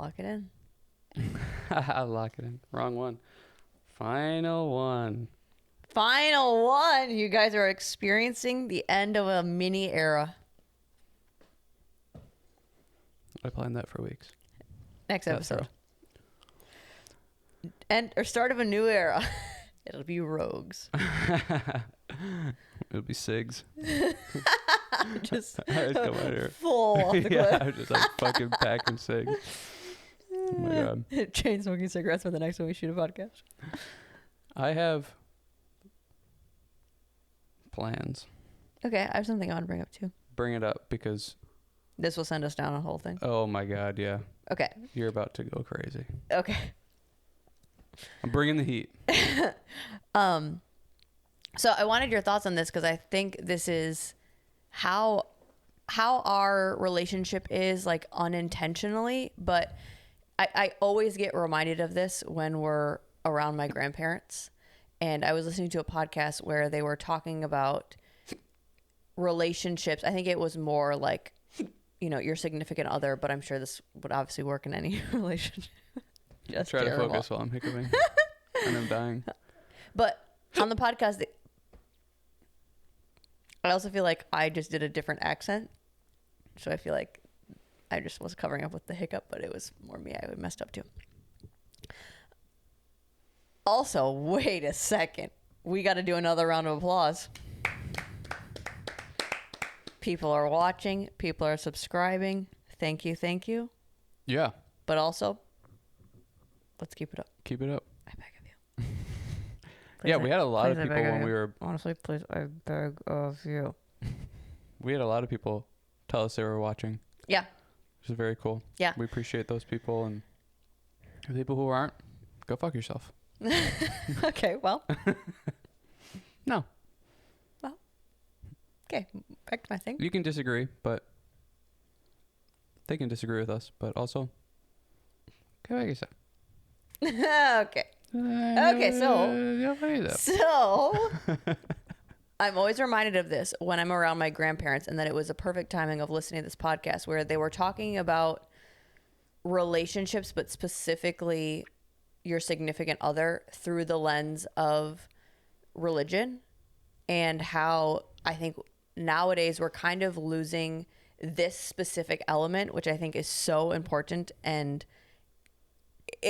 Lock it in. Lock it in. Wrong one. Final one. Final one. You guys are experiencing the end of a mini era. I planned that for weeks. Next episode. Or start of a new era. It'll be rogues. It'll be SIGs. Just I come out here. full off the cliff. Yeah, I'm just like fucking packing SIGs. Oh my god. Chain smoking cigarettes for the next time we shoot a podcast. I have plans. Okay, I have something I want to bring up too. Bring it up because This will send us down a whole thing. oh my god, yeah. Okay. You're about to go crazy. Okay. I'm bringing the heat. So I wanted your thoughts on this because I think this is how our relationship is, like, unintentionally, but I always get reminded of this when we're around my grandparents. And I was listening to a podcast where they were talking about relationships. I think it was more like, you know, your significant other, but I'm sure this would obviously work in any relationship. Just Try terrible. to focus while I'm hiccuping. And I'm dying. But on the podcast, I also feel like I just did a different accent. So I feel like I just was covering up with the hiccup, but it was more me. I messed up too. Also, wait a second. We got to do another round of applause. People are watching. People are subscribing. Thank you. Thank you. Yeah. But also, let's keep it up. Keep it up. I beg of you. Yeah, we had a lot of please, I people beg of when you. we were... Honestly, please, I beg of you. We had a lot of people tell us they were watching. Yeah. Which is very cool. Yeah. We appreciate those people, and the people who aren't, go fuck yourself. Okay, well. No. Well. Okay, back to my thing. You can disagree, but they can disagree with us, but also, go fuck yourself. Okay. Okay, so I'm always reminded of this when I'm around my grandparents, and that it was a perfect timing of listening to this podcast where they were talking about relationships, but specifically your significant other through the lens of religion, and how I think nowadays we're kind of losing this specific element, which I think is so important. And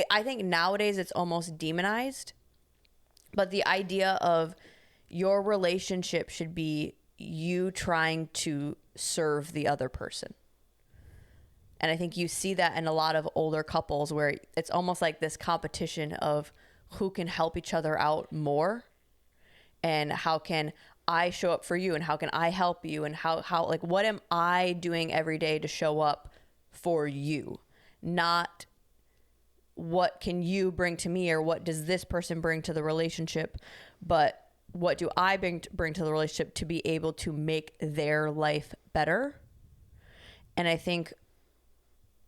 I think nowadays it's almost demonized, but the idea of your relationship should be you trying to serve the other person. And I think you see that in a lot of older couples where it's almost like this competition of who can help each other out more, and how can I show up for you, and how can I help you, and how like, what am I doing every day to show up for you? Not what can you bring to me, or what does this person bring to the relationship, but what do I bring to the relationship to be able to make their life better? And I think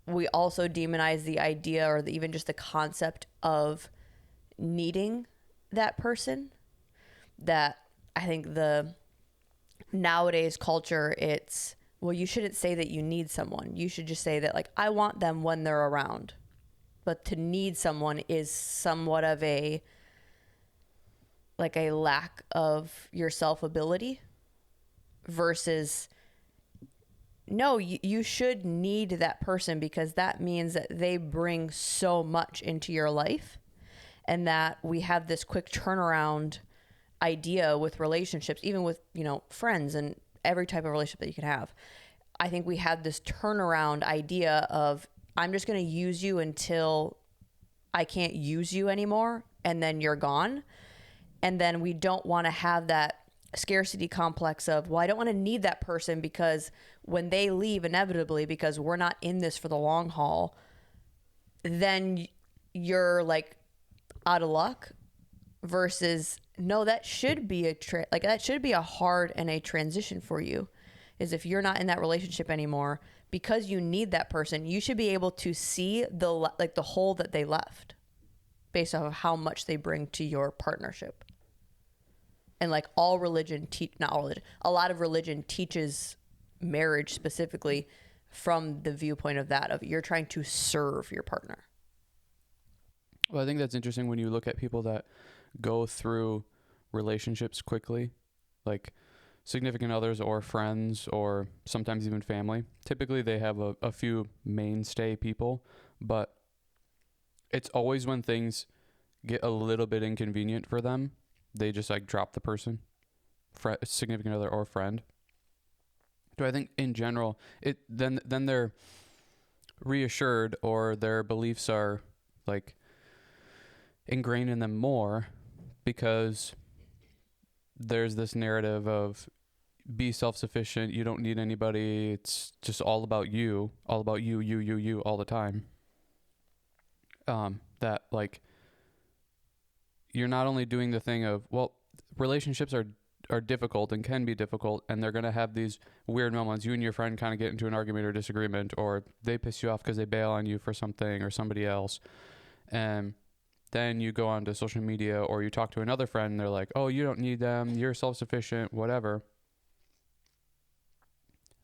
we also demonize the idea, or even just the concept of needing that person. That I think the nowadays culture, it's, well, you shouldn't say that you need someone. You should just say that, like, I want them when they're around. But to need someone is somewhat of a lack of your self-ability, versus, no, you should need that person, because that means that they bring so much into your life, and that we have this quick turnaround idea with relationships, even with, you know, friends and every type of relationship that you can have. I think we have this turnaround idea of, I'm just going to use you until I can't use you anymore, and then you're gone. And then we don't want to have that scarcity complex of, well, I don't want to need that person, because when they leave inevitably, because we're not in this for the long haul, then you're like out of luck. Versus, no, that should be that should be a hard and a transition for you, is if you're not in that relationship anymore, because you need that person, you should be able to see the hole that they left based off of how much they bring to your partnership. And like a lot of religion teaches marriage specifically from the viewpoint of that, of you're trying to serve your partner. Well, I think that's interesting when you look at people that go through relationships quickly, like significant others or friends or sometimes even family. Typically they have a few mainstay people, but it's always when things get a little bit inconvenient for them, they just like drop the person, significant other or friend. So I think in general, then they're reassured, or their beliefs are like ingrained in them more, because there's this narrative of be self-sufficient, you don't need anybody, it's just all about you all the time. That like you're not only doing the thing of, well, relationships are difficult and can be difficult, and they're going to have these weird moments. You and your friend kind of get into an argument or disagreement, or they piss you off because they bail on you for something or somebody else. And then you go onto social media or you talk to another friend and they're like, oh, you don't need them, you're self-sufficient, whatever.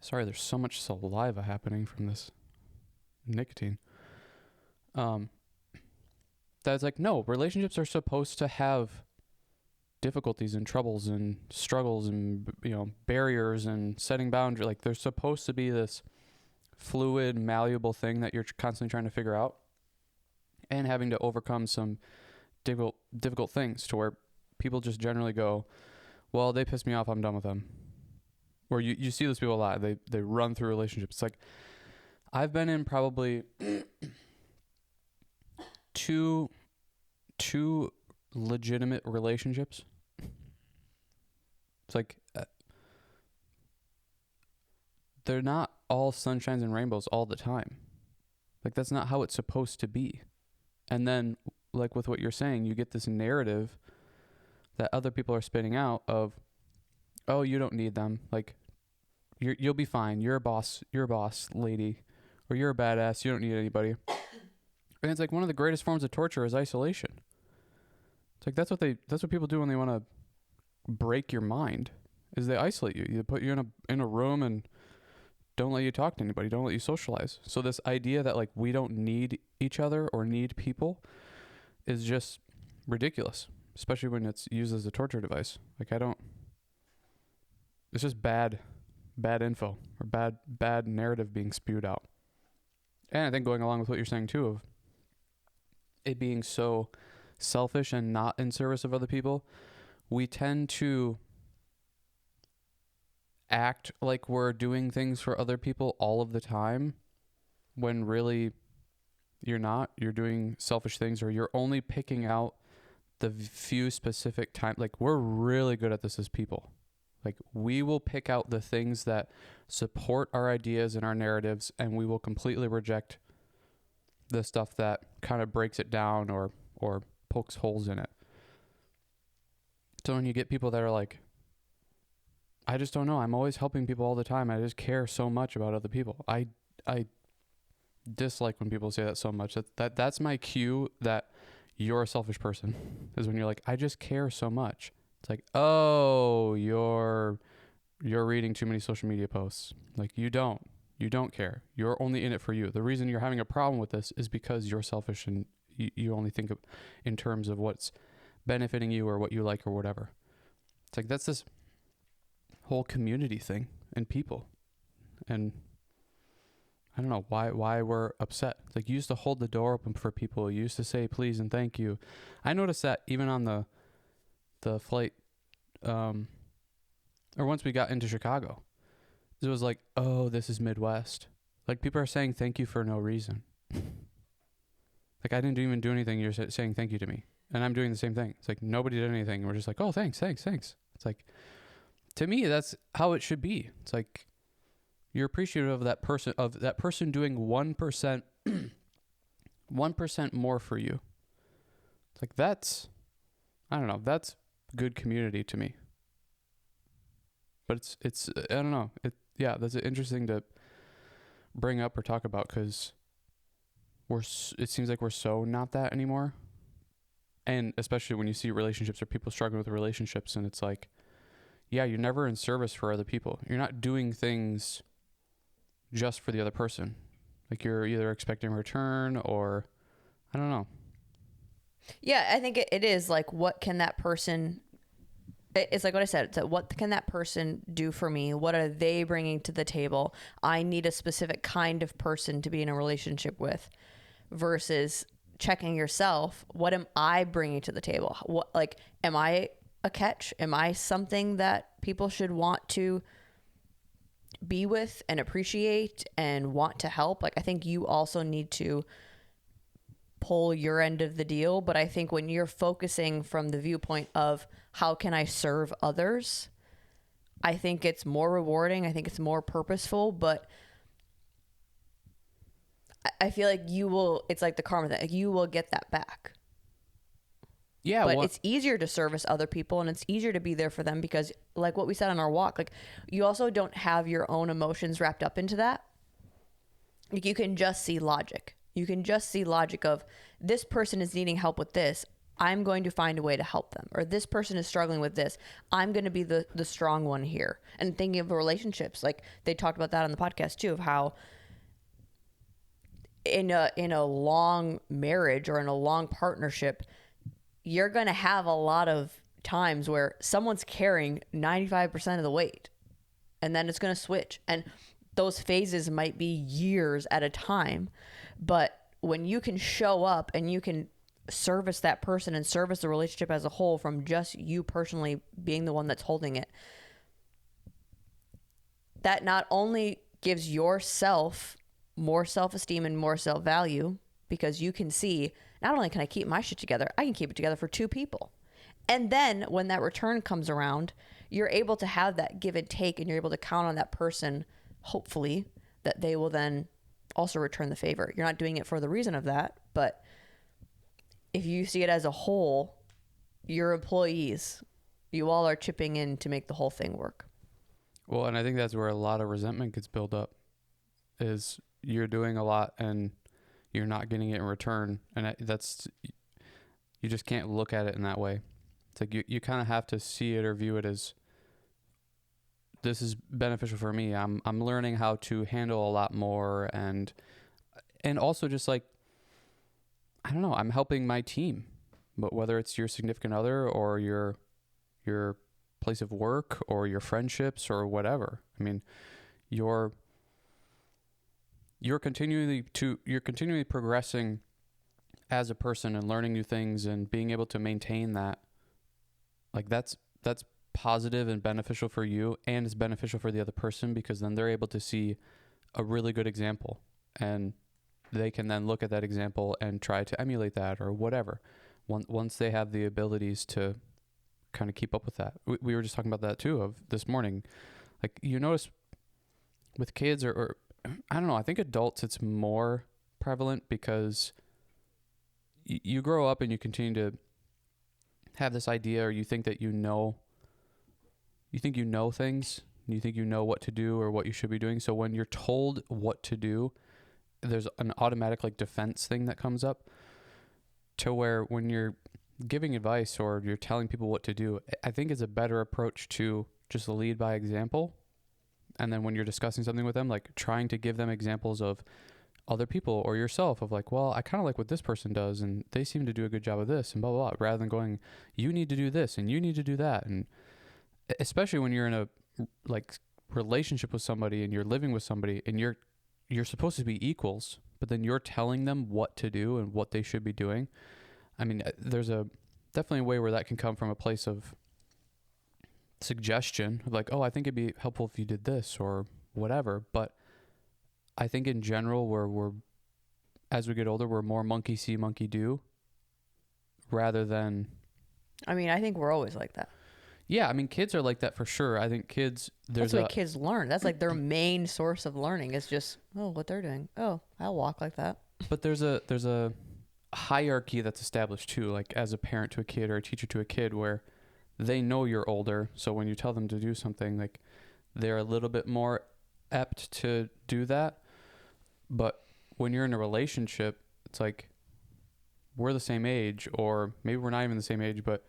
Sorry, there's so much saliva happening from this nicotine. That's like, no, relationships are supposed to have difficulties and troubles and struggles and, you know, barriers and setting boundaries. Like, there's supposed to be this fluid, malleable thing that you're constantly trying to figure out, and having to overcome some difficult things, to where people just generally go, well, they piss me off, I'm done with them. Or you see those people a lot. They run through relationships. It's like, I've been in probably two legitimate relationships. It's like, they're not all sunshines and rainbows all the time. Like, that's not how it's supposed to be. And then, like with what you're saying, you get this narrative that other people are spitting out of, oh, you don't need them. Like, you'll be fine. You're a boss, lady, or you're a badass. You don't need anybody. And it's like, one of the greatest forms of torture is isolation. It's like, that's what people do when they want to break your mind, is they isolate you. They put you in a room and don't let you talk to anybody, don't let you socialize. So this idea that like we don't need each other or need people is just ridiculous, especially when it's used as a torture device. Like, it's just bad info, or bad narrative being spewed out. And I think going along with what you're saying too, of it being so selfish and not in service of other people, we tend to act like we're doing things for other people all of the time, when really you're not. You're doing selfish things, or you're only picking out the few specific times. Like, we're really good at this as people. Like, we will pick out the things that support our ideas and our narratives, and we will completely reject the stuff that kind of breaks it down or pokes holes in it. So when you get people that are like, I just don't know, I'm always helping people all the time, I just care so much about other people. I dislike when people say that so much. That's my cue that you're a selfish person, is when you're like, I just care so much. It's like, oh, you're reading too many social media posts. Like, you don't care. You're only in it for you. The reason you're having a problem with this is because you're selfish, and you only think of in terms of what's benefiting you or what you like or whatever. It's like, that's this whole community thing and people. And I don't know why we're upset. It's like, you used to hold the door open for people. You used to say please and thank you. I noticed that even on the flight, or once we got into Chicago, it was like, oh, this is Midwest. Like, people are saying thank you for no reason. Like, I didn't even do anything. You're saying thank you to me, and I'm doing the same thing. It's like, nobody did anything. We're just like, oh, thanks. It's like, to me, that's how it should be. It's like, you're appreciative of that person doing 1%, 1% more for you. It's like, I don't know, that's good community to me. But it's I don't know. That's interesting to bring up or talk about, because it seems like we're so not that anymore. And especially when you see relationships or people struggling with relationships, and it's like, yeah, you're never in service for other people. You're not doing things just for the other person. Like you're either expecting a return or I don't know. Yeah, I think it is like, what can that person, it's like what I said, it's like, what can that person do for me? What are they bringing to the table? I need a specific kind of person to be in a relationship with, versus checking yourself. What am I bringing to the table? What, like, am I a catch? Am I something that people should want to be with and appreciate and want to help? Like, I think you also need to pull your end of the deal. But I think when you're focusing from the viewpoint of how can I serve others, I think it's more rewarding. I think it's more purposeful. But I feel like you will, it's like the karma that you will get that back. Yeah. But it's easier to service other people, and it's easier to be there for them because, like what we said on our walk, like, you also don't have your own emotions wrapped up into that. Like, you can just see logic. You can just see logic of, this person is needing help with this, I'm going to find a way to help them. Or this person is struggling with this, I'm going to be the strong one here. And thinking of relationships, like they talked about that on the podcast too, of how in a long marriage or in a long partnership, you're going to have a lot of times where someone's carrying 95% of the weight, and then it's going to switch. And those phases might be years at a time. But when you can show up and you can service that person and service the relationship as a whole from just you personally being the one that's holding it, that not only gives yourself more self-esteem and more self-value, because you can see, not only can I keep my shit together, I can keep it together for two people. And then when that return comes around, you're able to have that give and take, and you're able to count on that person, hopefully, that they will then also return the favor. You're not doing it for the reason of that, but if you see it as a whole, your employees, you all are chipping in to make the whole thing work. Well, and I think that's where a lot of resentment gets built up, is you're doing a lot and you're not getting it in return. And that's, you just can't look at it in that way. It's like you kind of have to see it or view it as, this is beneficial for me. I'm learning how to handle a lot more, and also just like, I don't know, I'm helping my team. But whether it's your significant other or your place of work or your friendships or whatever, I mean, you're continually progressing as a person and learning new things and being able to maintain that. Like that's positive and beneficial for you, and it's beneficial for the other person, because then they're able to see a really good example, and they can then look at that example and try to emulate that or whatever, once they have the abilities to kind of keep up with that. We were just talking about that too, of this morning. Like, you notice with kids or I don't know, I think adults, it's more prevalent because you grow up and you continue to have this idea, or you think that you know things, and you think you know what to do or what you should be doing. So when you're told what to do, there's an automatic like defense thing that comes up, to where when you're giving advice or you're telling people what to do, I think it's a better approach to just lead by example. And then when you're discussing something with them, like trying to give them examples of other people or yourself, of like, well, I kind of like what this person does and they seem to do a good job of this and blah, blah, blah, rather than going, you need to do this and you need to do that. And especially when you're in a like relationship with somebody and you're living with somebody and you're supposed to be equals, but then you're telling them what to do and what they should be doing. I mean, there's definitely a way where that can come from a place of suggestion, of like, oh, I think it'd be helpful if you did this or whatever. But I think in general, we're as we get older, we're more monkey see, monkey do, rather than. I mean, I think we're always like that. Yeah, I mean, kids are like that for sure. I think kids, that's the way kids learn. That's like their main source of learning is just, oh, what they're doing. Oh, I'll walk like that. But there's a hierarchy that's established too, like as a parent to a kid or a teacher to a kid, where they know you're older. So when you tell them to do something, like they're a little bit more apt to do that. But when you're in a relationship, it's like we're the same age, or maybe we're not even the same age, but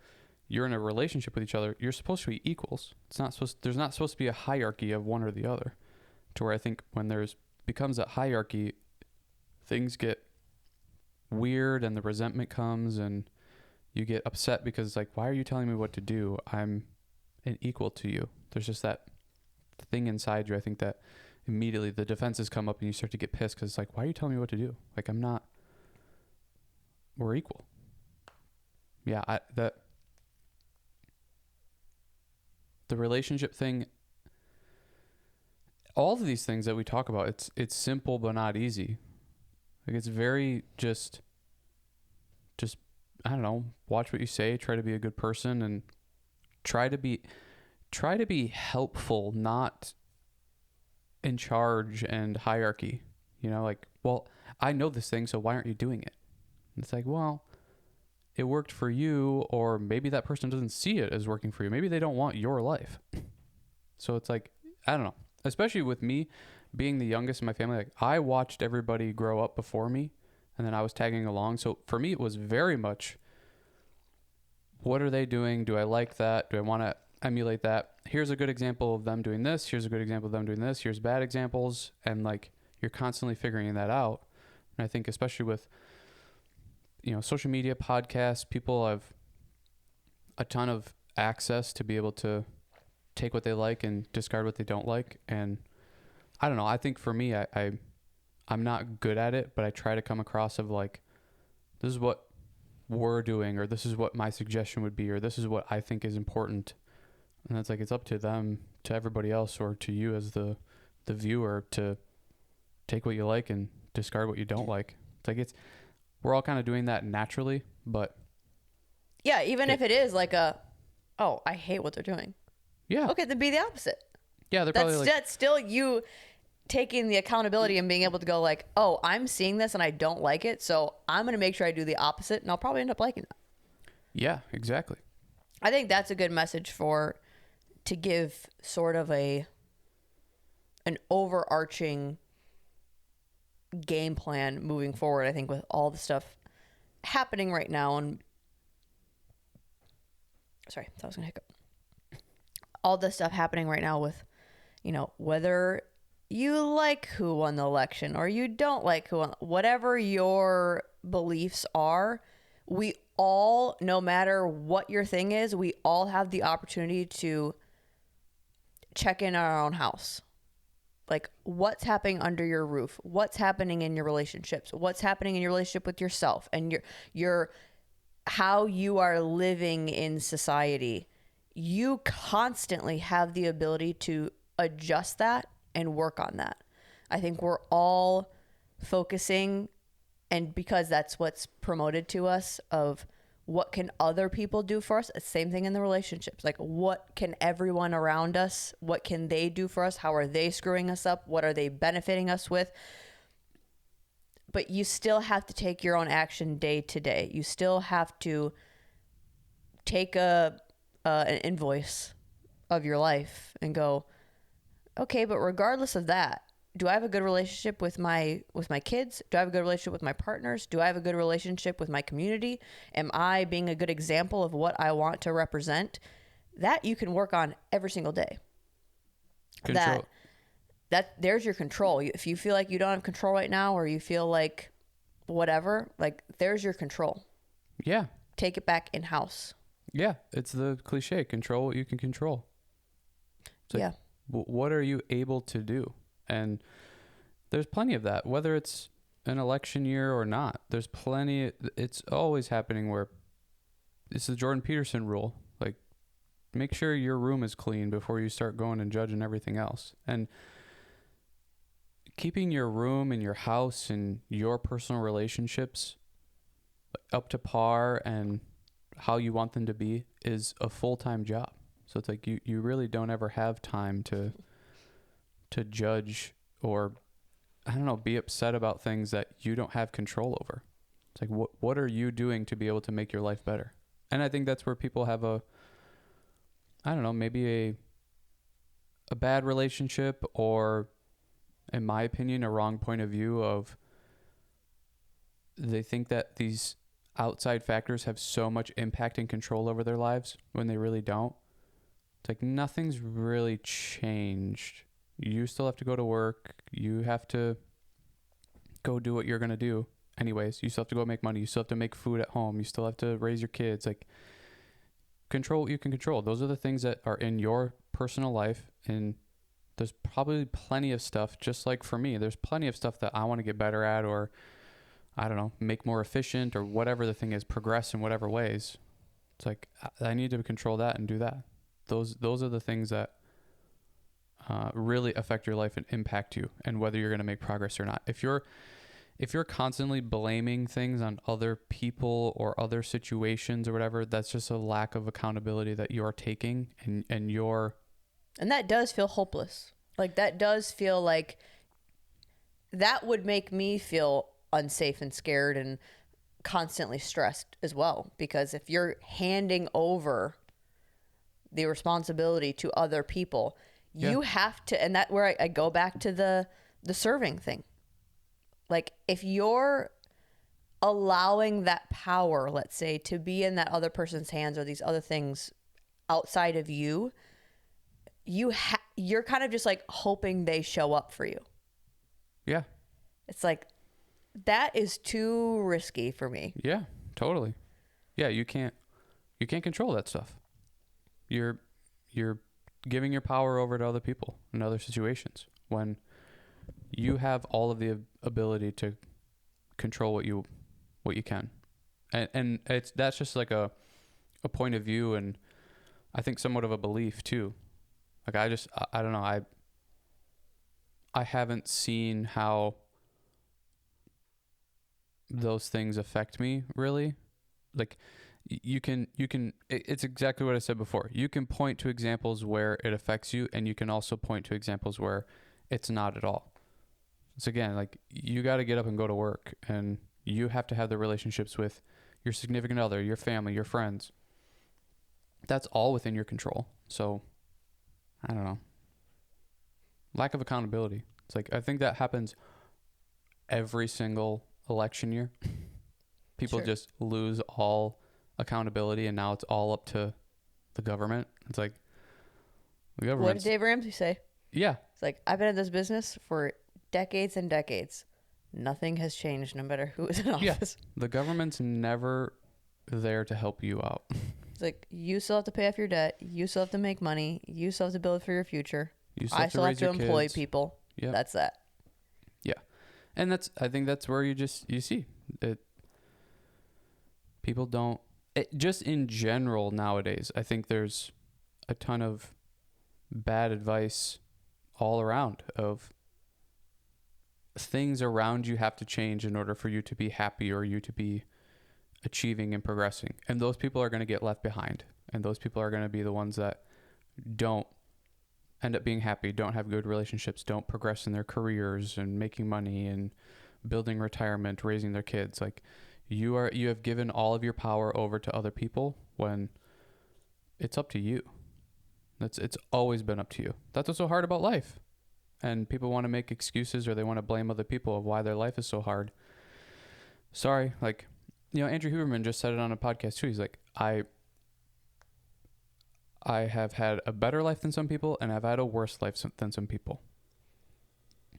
you're in a relationship with each other. You're supposed to be equals. There's not supposed to be a hierarchy of one or the other, to where I think when there's becomes a hierarchy, things get weird and the resentment comes and you get upset because it's like, why are you telling me what to do? I'm an equal to you. There's just that thing inside you. I think that immediately the defenses come up and you start to get pissed because it's like, why are you telling me what to do? Like, we're equal. Yeah, the relationship thing, all of these things that we talk about, it's simple but not easy. Like, it's very just I don't know, watch what you say, try to be a good person, and try to be helpful, not in charge and hierarchy. You know, like, well, I know this thing, so why aren't you doing it? And it's like, well, it worked for you, or maybe that person doesn't see it as working for you. Maybe they don't want your life. So it's like, I don't know. Especially with me being the youngest in my family, like, I watched everybody grow up before me, and then I was tagging along. So for me, it was very much, what are they doing? Do I like that? Do I want to emulate that? Here's a good example of them doing this. Here's a good example of them doing this. Here's bad examples. And like, you're constantly figuring that out. And I think especially with, social media, podcasts, people have a ton of access to be able to take what they like and discard what they don't like. And I don't know. I think for me, I'm not good at it, but I try to come across of like, this is what we're doing, or this is what my suggestion would be, or this is what I think is important. And that's like, it's up to them, to everybody else, or to you as the viewer, to take what you like and discard what you don't like. It's like, we're all kind of doing that naturally, but yeah, even if it is like oh, I hate what they're doing. Yeah. Okay, then be the opposite. Yeah, they're probably that's still you taking the accountability and being able to go like, oh, I'm seeing this and I don't like it, so I'm going to make sure I do the opposite, and I'll probably end up liking that. Yeah, exactly. I think that's a good message to give sort of an overarching game plan moving forward. I think with all the stuff happening right now, and sorry, I was going to hiccup. All the stuff happening right now with, whether you like who won the election or you don't like who won, whatever your beliefs are, we all, no matter what your thing is, we all have the opportunity to check in our own house. Like, what's happening under your roof? What's happening in your relationships? What's happening in your relationship with yourself and your how you are living in society? You constantly have the ability to adjust that and work on that. I think we're all focusing, and because that's what's promoted to us, of what can other people do for us. It's the same thing in the relationships. Like, what can everyone around us, what can they do for us? How are they screwing us up? What are they benefiting us with? But you still have to take your own action day to day. You still have to take an invoice of your life and go, okay, but regardless of that, do I have a good relationship with my kids? Do I have a good relationship with my partners? Do I have a good relationship with my community? Am I being a good example of what I want to represent? That you can work on every single day. Control. That there's your control. If you feel like you don't have control right now, or you feel like whatever, like, there's your control. Yeah. Take it back in house. Yeah. It's the cliche, control what you can control. It's like, yeah. What are you able to do? And there's plenty of that, whether it's an election year or not. There's plenty. It's always happening where it's the Jordan Peterson rule. Like, make sure your room is clean before you start going and judging everything else. And keeping your room and your house and your personal relationships up to par and how you want them to be is a full-time job. So it's like you really don't ever have time to judge or, I don't know, be upset about things that you don't have control over. It's like, what are you doing to be able to make your life better? And I think that's where people have maybe a bad relationship, or, in my opinion, a wrong point of view of, they think that these outside factors have so much impact and control over their lives when they really don't. It's like, nothing's really changed. you still have to go to work. You have to go do what you're going to do anyways. You still have to go make money. You still have to make food at home. You still have to raise your kids. Like, control what you can control. Those are the things that are in your personal life. And there's probably plenty of stuff, just like for me, there's plenty of stuff that I want to get better at, or I don't know, make more efficient, or whatever the thing is, progress in whatever ways. It's like, I need to control that and do that. Those are the things that really affect your life and impact you, and whether you're going to make progress or not. If you're constantly blaming things on other people or other situations or whatever, that's just a lack of accountability that you're taking, and that does feel hopeless. Like, that does feel like that would make me feel unsafe and scared and constantly stressed as well. Because if you're handing over the responsibility to other people, you have to, and that where I go back to the serving thing. Like, if you're allowing that power, let's say, to be in that other person's hands, or these other things outside of you, you're kind of just like hoping they show up for you. Yeah. It's like, that is too risky for me. Yeah, totally. Yeah, you can't control that stuff. You're giving your power over to other people in other situations when you have all of the ability to control what you can. And that's just like a point of view, and I think somewhat of a belief too. Like, I don't know, I haven't seen how those things affect me really. Like, you can it's exactly what I said before. You can point to examples where it affects you, and you can also point to examples where it's not at all. So again, like, you got to get up and go to work, and you have to have the relationships with your significant other, your family, your friends. That's all within your control. So I don't know. Lack of accountability. It's like, I think that happens every single election year. People just lose all accountability, and now it's all up to the government. It's like, the government. What did Dave Ramsey say? Yeah. It's like, I've been in this business for decades and decades. Nothing has changed, no matter who is in office. Yeah. The government's never there to help you out. It's like, you still have to pay off your debt. You still have to make money. You still have to build for your future. I still have to employ people. Yeah. That's that. Yeah. And I think that's where you see it. People don't, just in general nowadays, I think there's a ton of bad advice all around of things around you have to change in order for you to be happy, or you to be achieving and progressing. And those people are going to get left behind. And those people are going to be the ones that don't end up being happy, don't have good relationships, don't progress in their careers and making money and building retirement, raising their kids. Like, you have given all of your power over to other people when it's up to you. It's always been up to you. That's what's so hard about life. And people want to make excuses, or they want to blame other people of why their life is so hard. Sorry, like, Andrew Huberman just said it on a podcast too. He's like, I have had a better life than some people, and I've had a worse life than some people.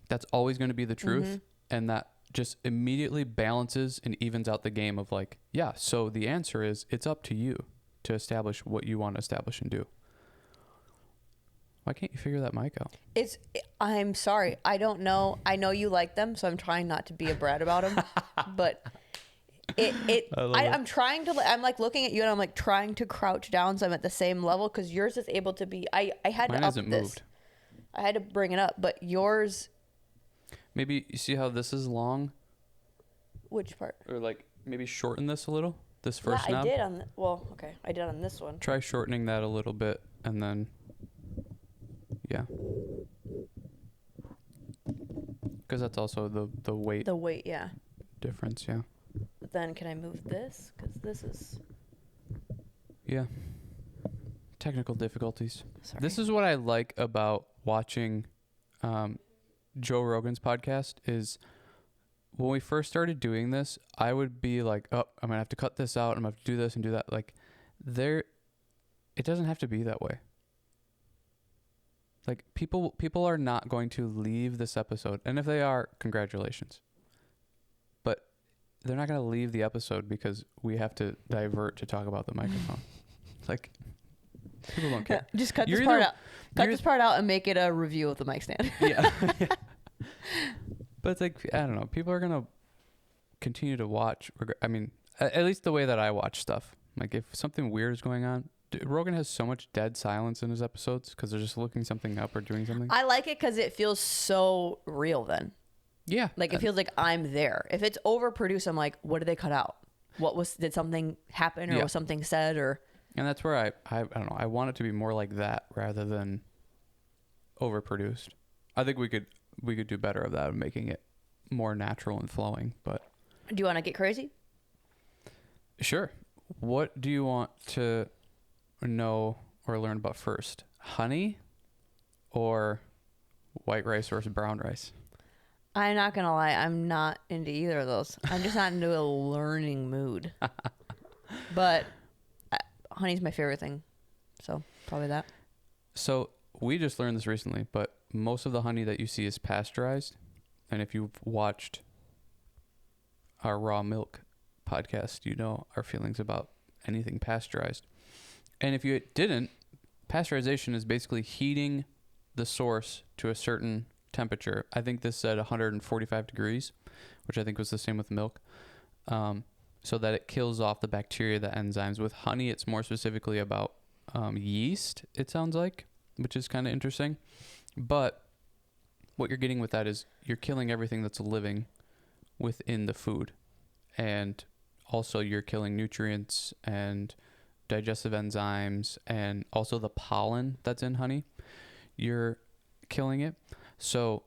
That's always going to be the truth. Mm-hmm. And that just immediately balances and evens out the game of like, yeah, so the answer is, it's up to you to establish what you want to establish and do. Why can't you figure that mic out? I'm sorry. I don't know. I know you like them, so I'm trying not to be a brat about them. But I'm trying to, I'm like looking at you, and I'm like trying to crouch down so I'm at the same level, because yours is able to be, I had Mine to up hasn't this. Moved. I had to bring it up, but yours. Maybe you see how this is long? Which part? Or like maybe shorten this a little? This first knob? knob? I did on, okay. I did on this one. Try shortening that a little bit, and then, yeah. Because that's also the weight. The weight, yeah. Difference, yeah. But then can I move this? Because this is. Yeah. Technical difficulties. Sorry. This is what I like about watching Joe Rogan's podcast is when we first started doing this, I would be like, oh, I'm going to have to cut this out. I'm going to have to do this and do that. Like, it doesn't have to be that way. Like people are not going to leave this episode, and if they are, congratulations. But they're not going to leave the episode because we have to divert to talk about the microphone. Like, people don't care. Just cut this part out. Cut this part out and make it a review of the mic stand. Yeah. But it's like, I don't know. People are going to continue to watch. I mean, at least the way that I watch stuff. Like, if something weird is going on, Rogan has so much dead silence in his episodes because they're just looking something up or doing something. I like it because it feels so real then. Yeah. Like, it feels like I'm there. If it's overproduced, I'm like, what did they cut out? Did something happen or was something said or... And that's where I don't know. I want it to be more like that rather than overproduced. I think we could do better of that, of making it more natural and flowing. But do you want to get crazy? Sure. What do you want to know or learn about first? Honey or white rice versus brown rice? I'm not gonna lie. I'm not into either of those. I'm just not into a learning mood. But honey's my favorite thing, so probably that. So we just learned this recently, but most of the honey that you see is pasteurized. And if you've watched our raw milk podcast, you know our feelings about anything pasteurized. And if you didn't, pasteurization is basically heating the source to a certain temperature. I think this said 145 degrees, which I think was the same with milk. So that it kills off the bacteria, the enzymes. With honey, it's more specifically about yeast, it sounds like, which is kind of interesting. But what you're getting with that is you're killing everything that's living within the food. And also you're killing nutrients and digestive enzymes and also the pollen that's in honey. You're killing it. So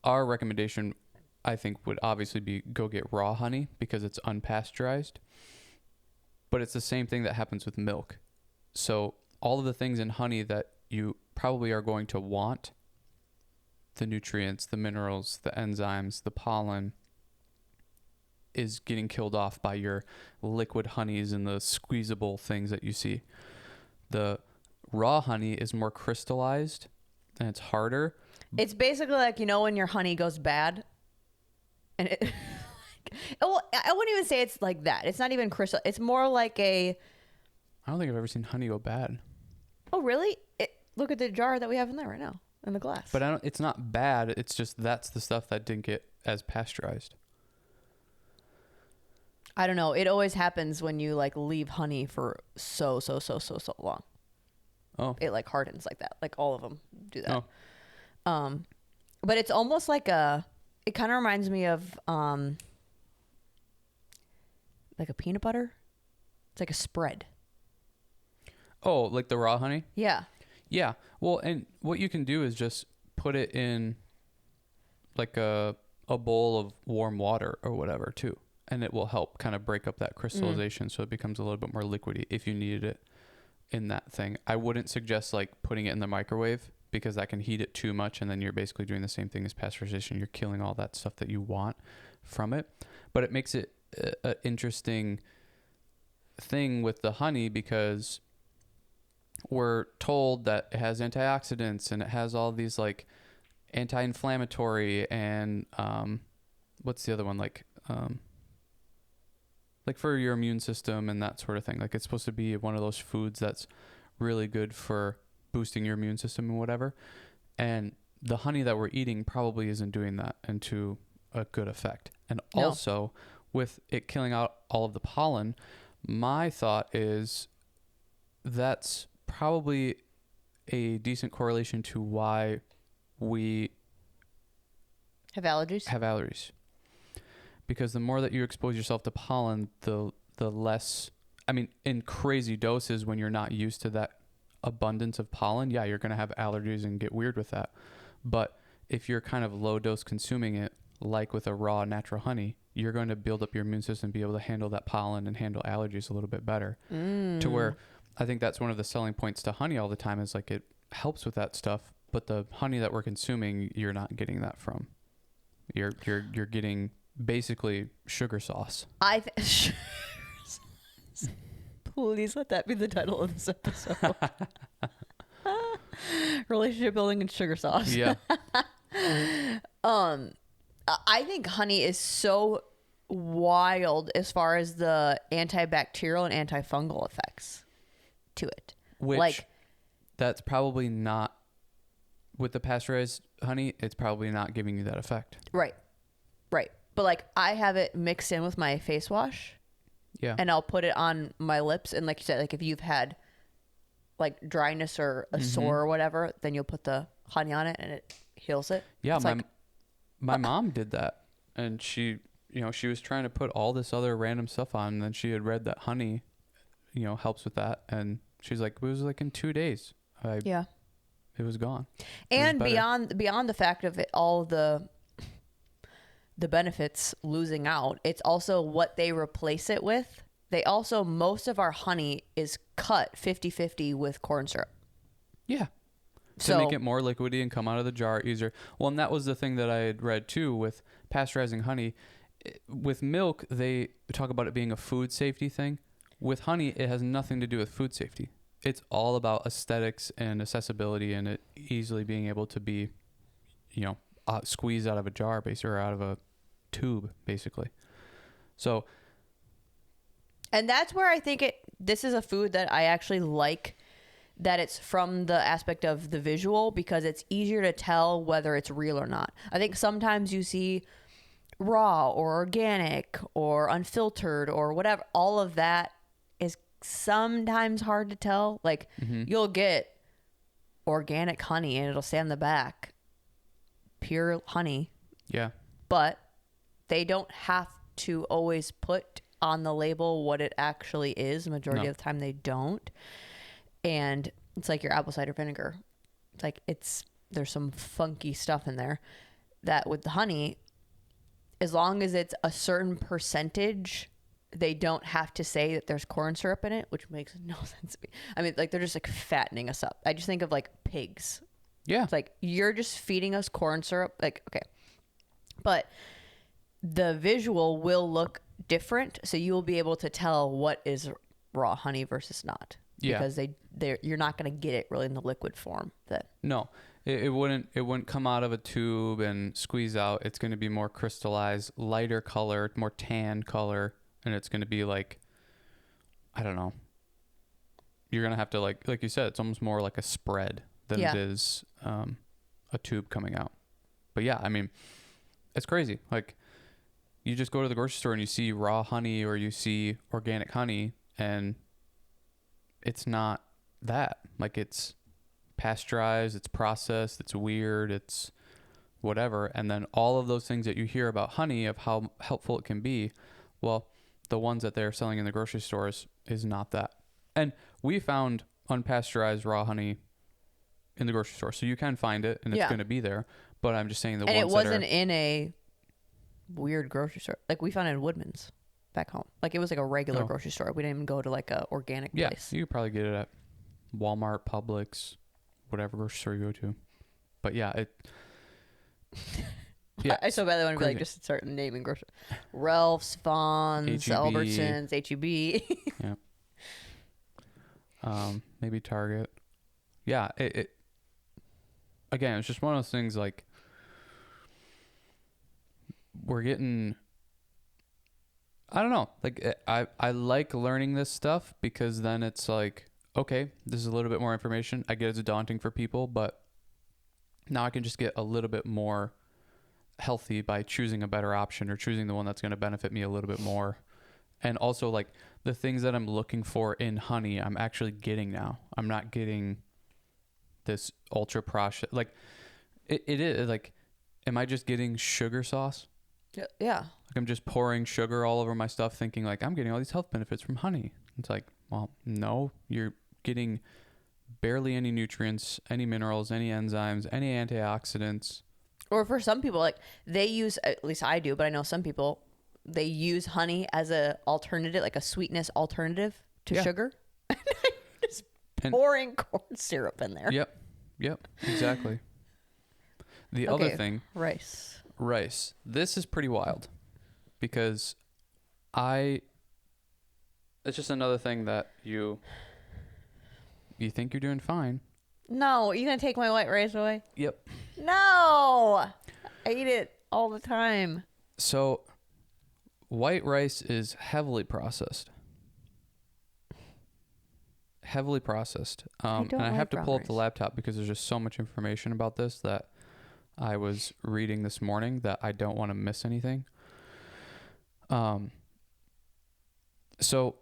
our recommendation, I think, would obviously be go get raw honey because it's unpasteurized. But it's the same thing that happens with milk. So all of the things in honey that you probably are going to want, the nutrients, the minerals, the enzymes, the pollen, is getting killed off by your liquid honeys and the squeezable things that you see. The raw honey is more crystallized and it's harder. It's basically like, you know, when your honey goes bad and it, well, I wouldn't even say it's like that. It's not even crystal. It's more like I don't think I've ever seen honey go bad. Oh, really? Look at the jar that we have in there right now in the glass. But it's not bad. It's just that's the stuff that didn't get as pasteurized. I don't know. It always happens when you like leave honey for so long. Oh. It like hardens like that. Like all of them do that. Oh. But it's almost like it kind of reminds me of like a peanut butter. It's like a spread. Oh, like the raw honey? Yeah. Yeah. Well, and what you can do is just put it in like a bowl of warm water or whatever too. And it will help kind of break up that crystallization so it becomes a little bit more liquidy if you needed it in that thing. I wouldn't suggest like putting it in the microwave because that can heat it too much and then you're basically doing the same thing as pasteurization. You're killing all that stuff that you want from it. But it makes it an interesting thing with the honey because we're told that it has antioxidants and it has all these like anti-inflammatory and what's the other one, like for your immune system and that sort of thing. Like it's supposed to be one of those foods that's really good for boosting your immune system and whatever. And the honey that we're eating probably isn't doing that into a good effect. And also with it killing out all of the pollen, my thought is that's probably a decent correlation to why we have allergies. Because the more that you expose yourself to pollen, the less, I mean, in crazy doses when you're not used to that abundance of pollen, yeah, you're going to have allergies and get weird with that. But if you're kind of low dose consuming it, like with a raw natural honey, you're going to build up your immune system, be able to handle that pollen and handle allergies a little bit better. To where I think that's one of the selling points to honey all the time is like it helps with that stuff, but the honey that we're consuming, you're not getting that from. You're getting basically sugar sauce. Please let that be the title of this episode. Relationship building and sugar sauce. Yeah. I think honey is so wild as far as the antibacterial and antifungal effects to it. Which Like, that's probably not with the pasteurized honey. It's probably not giving you that effect. right. But like I have it mixed in with my face wash. Yeah. And I'll put it on my lips. And like you said, like if you've had like dryness or a sore or whatever, then you'll put the honey on it and it heals it. Yeah. It's My mom did that, and she was trying to put all this other random stuff on, and then she had read that honey, helps with that. And she's like, it was like in 2 days. yeah. It was gone. And beyond the fact of it, all the benefits losing out, it's also what they replace it with. They also, most of our honey is cut 50-50 with corn syrup. Yeah. To make it more liquidy and come out of the jar easier. Well, and that was the thing that I had read too with pasteurizing honey. With milk, they talk about it being a food safety thing. With honey, it has nothing to do with food safety. It's all about aesthetics and accessibility and it easily being able to be, squeezed out of a jar, basically, or out of a tube, basically. So. And that's where I think this is a food that I actually like, that it's from the aspect of the visual, because it's easier to tell whether it's real or not. I think sometimes you see raw or organic or unfiltered or whatever. All of that is sometimes hard to tell. Like you'll get organic honey and it'll say on the back, pure honey. Yeah. But they don't have to always put on the label what it actually is. The majority of the time they don't. And it's like your apple cider vinegar. It's like there's some funky stuff in there that with the honey, as long as it's a certain percentage, they don't have to say that there's corn syrup in it, which makes no sense to me. I mean, like they're just like fattening us up. I just think of like pigs. Yeah. It's like you're just feeding us corn syrup. Like, okay. But the visual will look different. So you will be able to tell what is raw honey versus not. Yeah. Because you're not going to get it really in the liquid form. No, it wouldn't come out of a tube and squeeze out. It's going to be more crystallized, lighter color, more tan color, and it's going to be like, I don't know. You're going to have to like you said, it's almost more like a spread than it is a tube coming out. But yeah, I mean, it's crazy. Like you just go to the grocery store and you see raw honey or you see organic honey and it's not that. Like it's pasteurized, it's processed, it's weird, it's whatever. And then all of those things that you hear about honey, of how helpful it can be, well, the ones that they're selling in the grocery stores is not that. And we found unpasteurized raw honey in the grocery store. So you can find it and it's going to be there. But I'm just saying the ones that And it wasn't in a weird grocery store. Like we found it in Woodman's back home. Like it was like a regular grocery store. We didn't even go to like a organic place. Yeah, you could probably get it at Walmart, Publix, whatever grocery store you go to. But yeah, I so badly want to be like just start naming grocery. Ralph's, Vaughn's, H-E-B. Albertsons, H-E-B. Yeah. Maybe Target. Yeah, it again, it's just one of those things like we're getting, I don't know. Like I like learning this stuff because then it's like, okay, this is a little bit more information. I get it's daunting for people, but now I can just get a little bit more healthy by choosing a better option or choosing the one that's going to benefit me a little bit more. And also like the things that I'm looking for in honey, I'm actually getting now. I'm not getting this ultra processed. Like it is like, am I just getting sugar sauce? Yeah. Like I'm just pouring sugar all over my stuff thinking like I'm getting all these health benefits from honey. It's like, well, no, you're getting barely any nutrients, any minerals, any enzymes, any antioxidants. Or for some people, like they use, at least I do, but I know some people, they use honey as a alternative, like a sweetness alternative to sugar. Just pouring corn syrup in there. Yep, exactly. The other thing, rice. This is pretty wild because it's just another thing that you think you're doing fine No, are you gonna take my white rice away? Yep. No, I eat it all the time. So, white rice is heavily processed. Heavily processed. I don't and I like have to brown pull up the rice. laptop because there's just so much information about this that I was reading this morning that I don't want to miss anything. So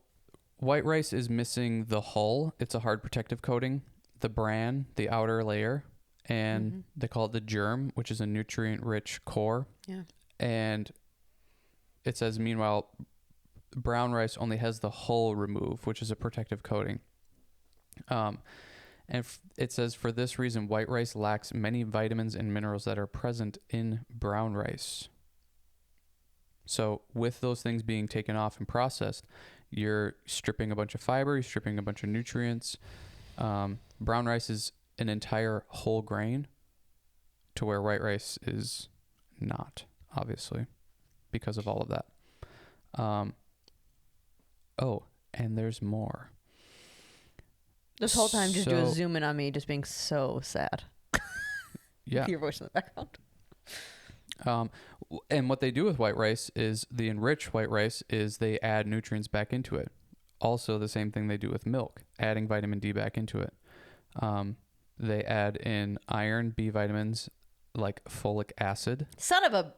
white rice is missing the hull. It's a hard protective coating, the bran, the outer layer, and they call it the germ, which is a nutrient-rich core. Yeah. And it says, meanwhile, brown rice only has the hull removed, which is a protective coating. It says, for this reason, white rice lacks many vitamins and minerals that are present in brown rice. So with those things being taken off and processed, you're stripping a bunch of fiber, you're stripping a bunch of nutrients. Brown rice is an entire whole grain, to where white rice is not, obviously, because of all of that. Oh, and there's more. This whole time, just do a So- zoom in on me, just being so sad. Yeah. Your voice in the background. And what they do with white rice is the enriched white rice is they add nutrients back into it. Also, the same thing they do with milk, adding vitamin D back into it. They add in iron, B vitamins like folic acid, Son of a.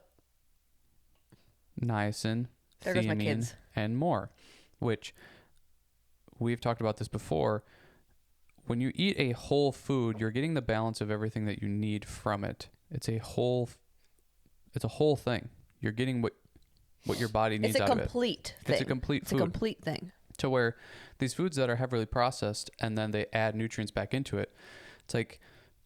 niacin, There goes my theanine, kids. and more, which we've talked about this before. When you eat a whole food, you're getting the balance of everything that you need from it. It's a whole thing. You're getting what your body needs It's a out of it. complete thing. It's a complete It's food. a complete thing. To where these foods that are heavily processed and then they add nutrients back into it, it's like,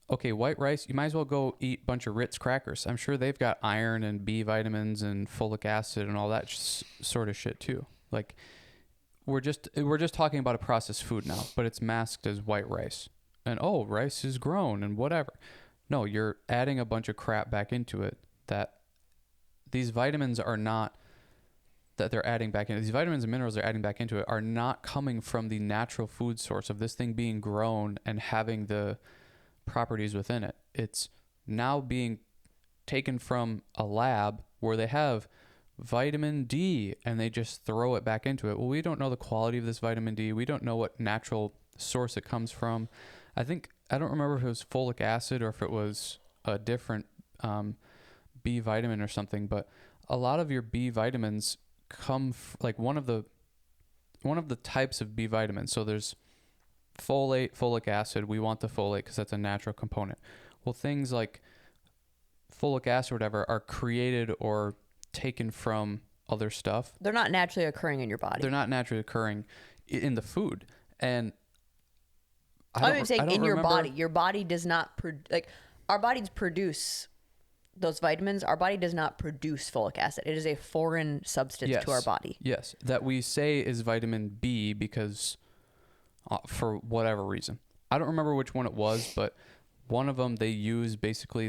okay, white rice, you might as well go eat a bunch of Ritz crackers. I'm sure they've got iron and B vitamins and folic acid and all that sort of shit too. Like, we're just talking about a processed food now, but it's masked as white rice. And oh, rice is grown and whatever. No, you're adding a bunch of crap back into it that these vitamins are not, that they're adding back in. These vitamins and minerals they're adding back into it are not coming from the natural food source of this thing being grown and having the properties within it. It's now being taken from a lab where they have vitamin D and they just throw it back into it. Well, we don't know the quality of this vitamin D. We don't know what natural source it comes from. I don't remember if it was folic acid or if it was a different B vitamin or something, but a lot of your B vitamins come like one of the types of B vitamins. So there's folate, folic acid. We want the folate because that's a natural component. Well, things like folic acid or whatever are created or taken from other stuff. They're not naturally occurring in your body. They're not naturally occurring in the food. And I'm saying in your body. Your body does not our bodies produce those vitamins. Our body does not produce folic acid. It is a foreign substance to our body. Yes, that we say is vitamin B because for whatever reason. I don't remember which one it was, but one of them they use basically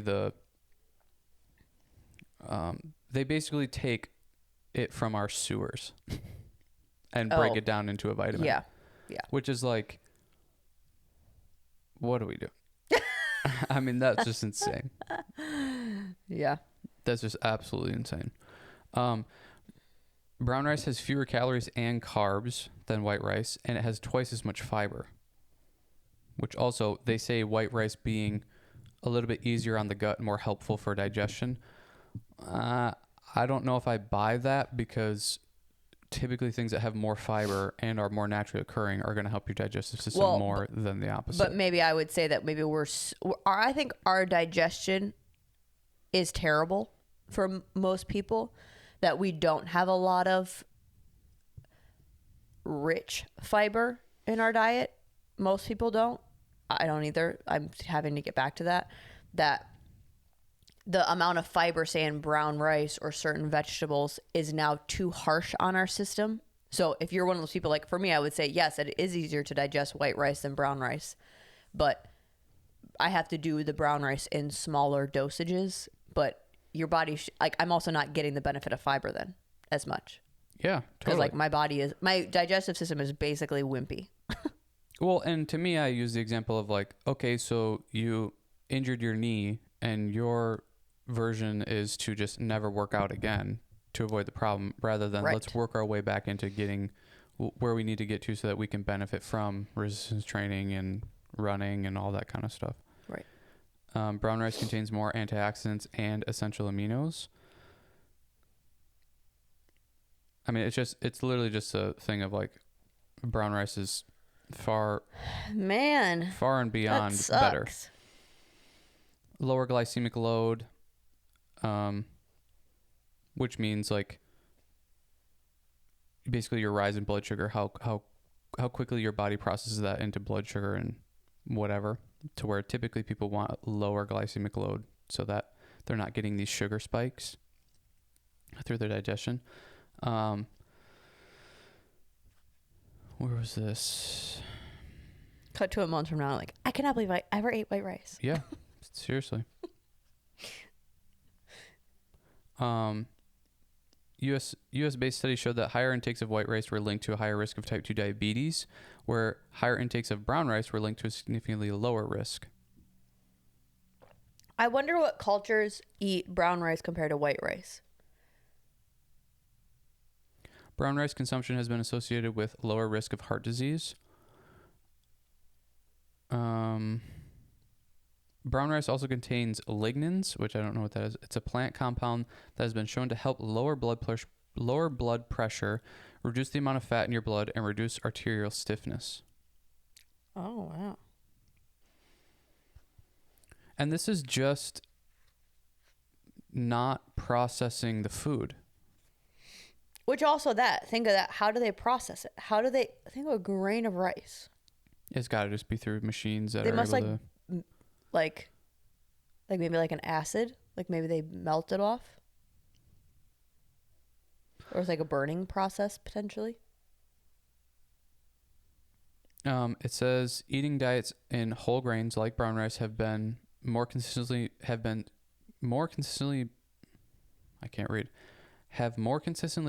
they basically take it from our sewers and break it down into a vitamin. Yeah. Which is like, what do we do? I mean, that's just insane. Yeah. That's just absolutely insane. Brown rice has fewer calories and carbs than white rice, and it has twice as much fiber. Which also, they say white rice being a little bit easier on the gut and more helpful for digestion. I don't know if I buy that because typically things that have more fiber and are more naturally occurring are going to help your digestive system more than the opposite. But maybe I would say that maybe I think our digestion is terrible for most people, that we don't have a lot of rich fiber in our diet. Most people don't. I don't either. I'm having to get back to that the amount of fiber, say, in brown rice or certain vegetables is now too harsh on our system. So if you're one of those people, like for me, I would say, yes, it is easier to digest white rice than brown rice. But I have to do the brown rice in smaller dosages. But your body, I'm also not getting the benefit of fiber then as much. Yeah, Because totally. my digestive system is basically wimpy. Well, and to me, I use the example of like, okay, so you injured your knee and your version is to just never work out again to avoid the problem rather than Right. let's work our way back into getting where we need to get to so that we can benefit from resistance training and running and all that kind of stuff. Right. Brown rice contains more antioxidants and essential aminos. I mean, it's literally just a thing of like brown rice is far and beyond that better. sucks. Lower glycemic load, which means like basically your rise in blood sugar, how quickly your body processes that into blood sugar and whatever, to where typically people want lower glycemic load so that they're not getting these sugar spikes through their digestion. Where was this? Cut to a month from now, like, I cannot believe I ever ate white rice. Yeah, seriously. U.S. based studies showed that higher intakes of white rice were linked to a higher risk of type 2 diabetes, where higher intakes of brown rice were linked to a significantly lower risk. I wonder what cultures eat brown rice compared to white rice. Brown rice consumption has been associated with lower risk of heart disease. Brown rice also contains lignans, which I don't know what that is. It's a plant compound that has been shown to help lower blood pressure, reduce the amount of fat in your blood, and reduce arterial stiffness. Oh, wow. And this is just not processing the food. Which also think of that. How do they process it? How do they think of a grain of rice? It's got to just be through machines that They are must able to... like maybe like an acid, like maybe they melt it off, or it's like a burning process potentially. It says eating diets in whole grains like brown rice have more consistently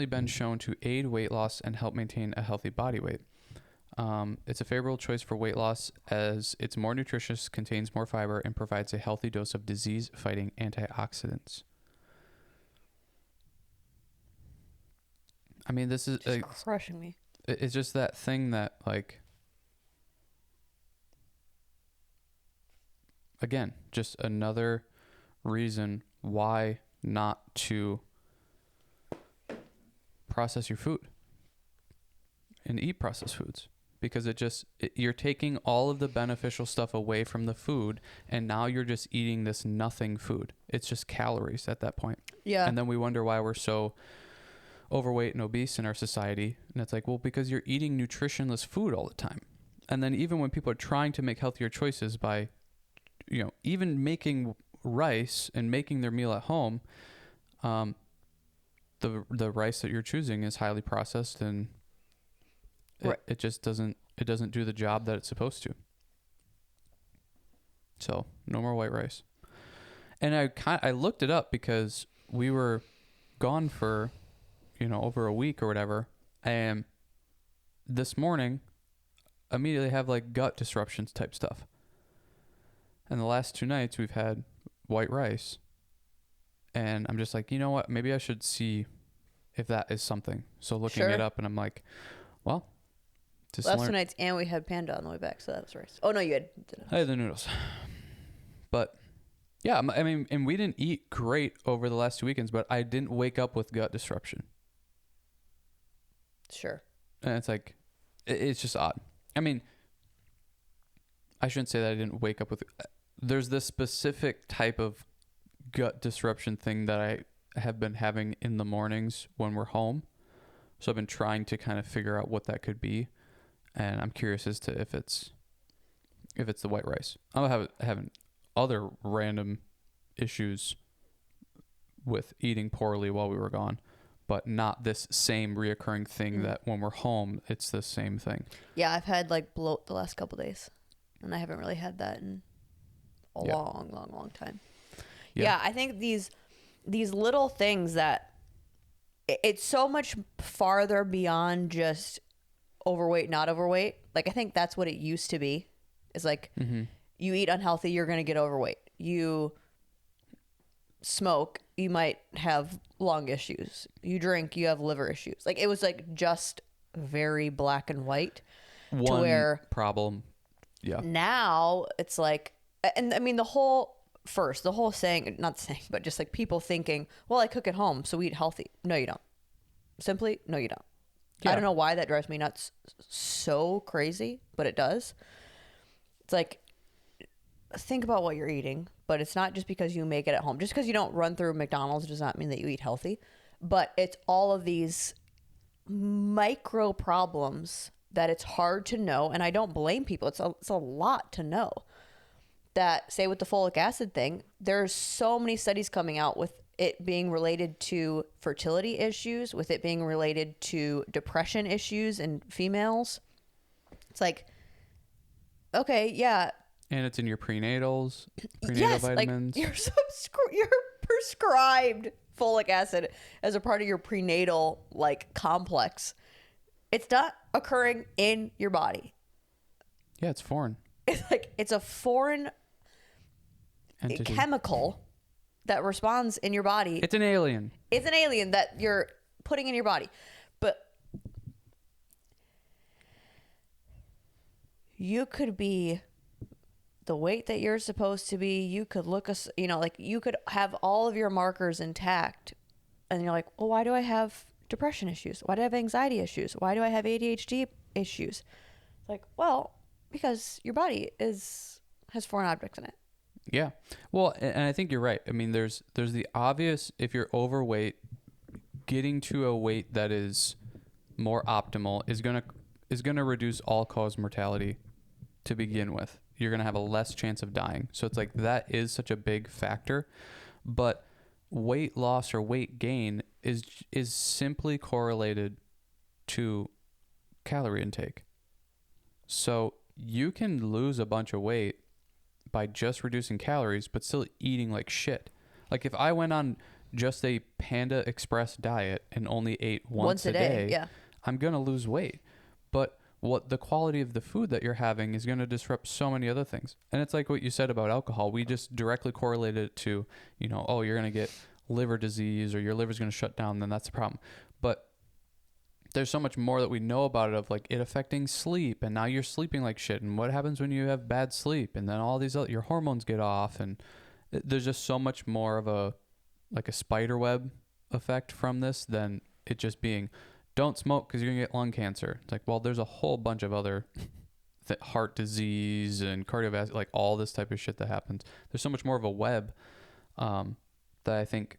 been shown to aid weight loss and help maintain a healthy body weight. It's a favorable choice for weight loss as it's more nutritious, contains more fiber, and provides a healthy dose of disease-fighting antioxidants. I mean, this is crushing me. It's just that thing that, like, again, just another reason why not to process your food and eat processed foods. Because you're taking all of the beneficial stuff away from the food, and now you're just eating this nothing food. It's just calories at that point. Yeah. And then we wonder why we're so overweight and obese in our society. And it's like, well, because you're eating nutritionless food all the time. And then even when people are trying to make healthier choices by, even making rice and making their meal at home, the rice that you're choosing is highly processed and it just doesn't do the job that it's supposed to. So no more white rice. And I looked it up because we were gone for, over a week or whatever. And this morning, immediately have like gut disruptions type stuff. And the last 2 nights we've had white rice. And I'm just like, you know what? Maybe I should see if that is something. So looking it up and I'm like, well, last 2 nights, and we had panda on the way back, so that was rice. Oh no, you had. I had the noodles. But yeah, I mean, and we didn't eat great over the last 2 weekends, but I didn't wake up with gut disruption. Sure. And it's like, it's just odd. I mean, I shouldn't say that I didn't wake up with. There's this specific type of gut disruption thing that I have been having in the mornings when we're home. So I've been trying to kind of figure out what that could be. And I'm curious as to if it's the white rice. I'm having other random issues with eating poorly while we were gone, but not this same reoccurring thing that when we're home, it's the same thing. Yeah, I've had like bloat the last couple days, and I haven't really had that in a long time. Yeah, I think these little things that it's so much farther beyond just overweight, not overweight. Like, I think that's what it used to be. Is like, you eat unhealthy, you're going to get overweight. You smoke, you might have lung issues. You drink, you have liver issues. Like, it was like just very black and white. To where problem. Yeah. Now it's like, and I mean, the whole saying, not saying, but just like people thinking, well, I cook at home, so we eat healthy. No, you don't. Simply, no, you don't. Yeah. I don't know why that drives me nuts so crazy, but it does. It's like, think about what you're eating, but it's not just because you make it at home. Just because you don't run through McDonald's does not mean that you eat healthy. But it's all of these micro problems that it's hard to know. And I don't blame people. It's a lot to know. That, say with the folic acid thing, there's so many studies coming out with it being related to fertility issues, with it being related to depression issues in females. It's like, okay, yeah. And it's in your prenatal Yes, vitamins. Like you're prescribed folic acid as a part of your prenatal like complex. It's not occurring in your body. Yeah, it's foreign. It's like it's a foreign entity. Chemical that responds in your body. It's an alien. It's an alien that you're putting in your body. But you could be the weight that you're supposed to be. You could look, like you could have all of your markers intact. And you're like, well, why do I have depression issues? Why do I have anxiety issues? Why do I have ADHD issues? It's like, well, because your body has foreign objects in it. Yeah. Well, and I think you're right. I mean, there's the obvious, if you're overweight, getting to a weight that is more optimal is going to reduce all-cause mortality to begin with. You're going to have a less chance of dying. So it's like that is such a big factor. But weight loss or weight gain is simply correlated to calorie intake. So you can lose a bunch of weight by just reducing calories, but still eating like shit. Like if I went on just a Panda Express diet and only ate once a day, yeah, I'm going to lose weight. But what the quality of the food that you're having is going to disrupt so many other things. And it's like what you said about alcohol. We just directly correlated it to, oh, you're going to get liver disease or your liver's going to shut down, then that's the problem. But there's so much more that we know about it, of like it affecting sleep, and now you're sleeping like shit, and what happens when you have bad sleep, and then all these other, your hormones get off, and there's just so much more of a spider web effect from this than it just being don't smoke because you're gonna get lung cancer. It's like, well, there's a whole bunch of other heart disease and cardiovascular, like all this type of shit that happens. There's so much more of a web that I think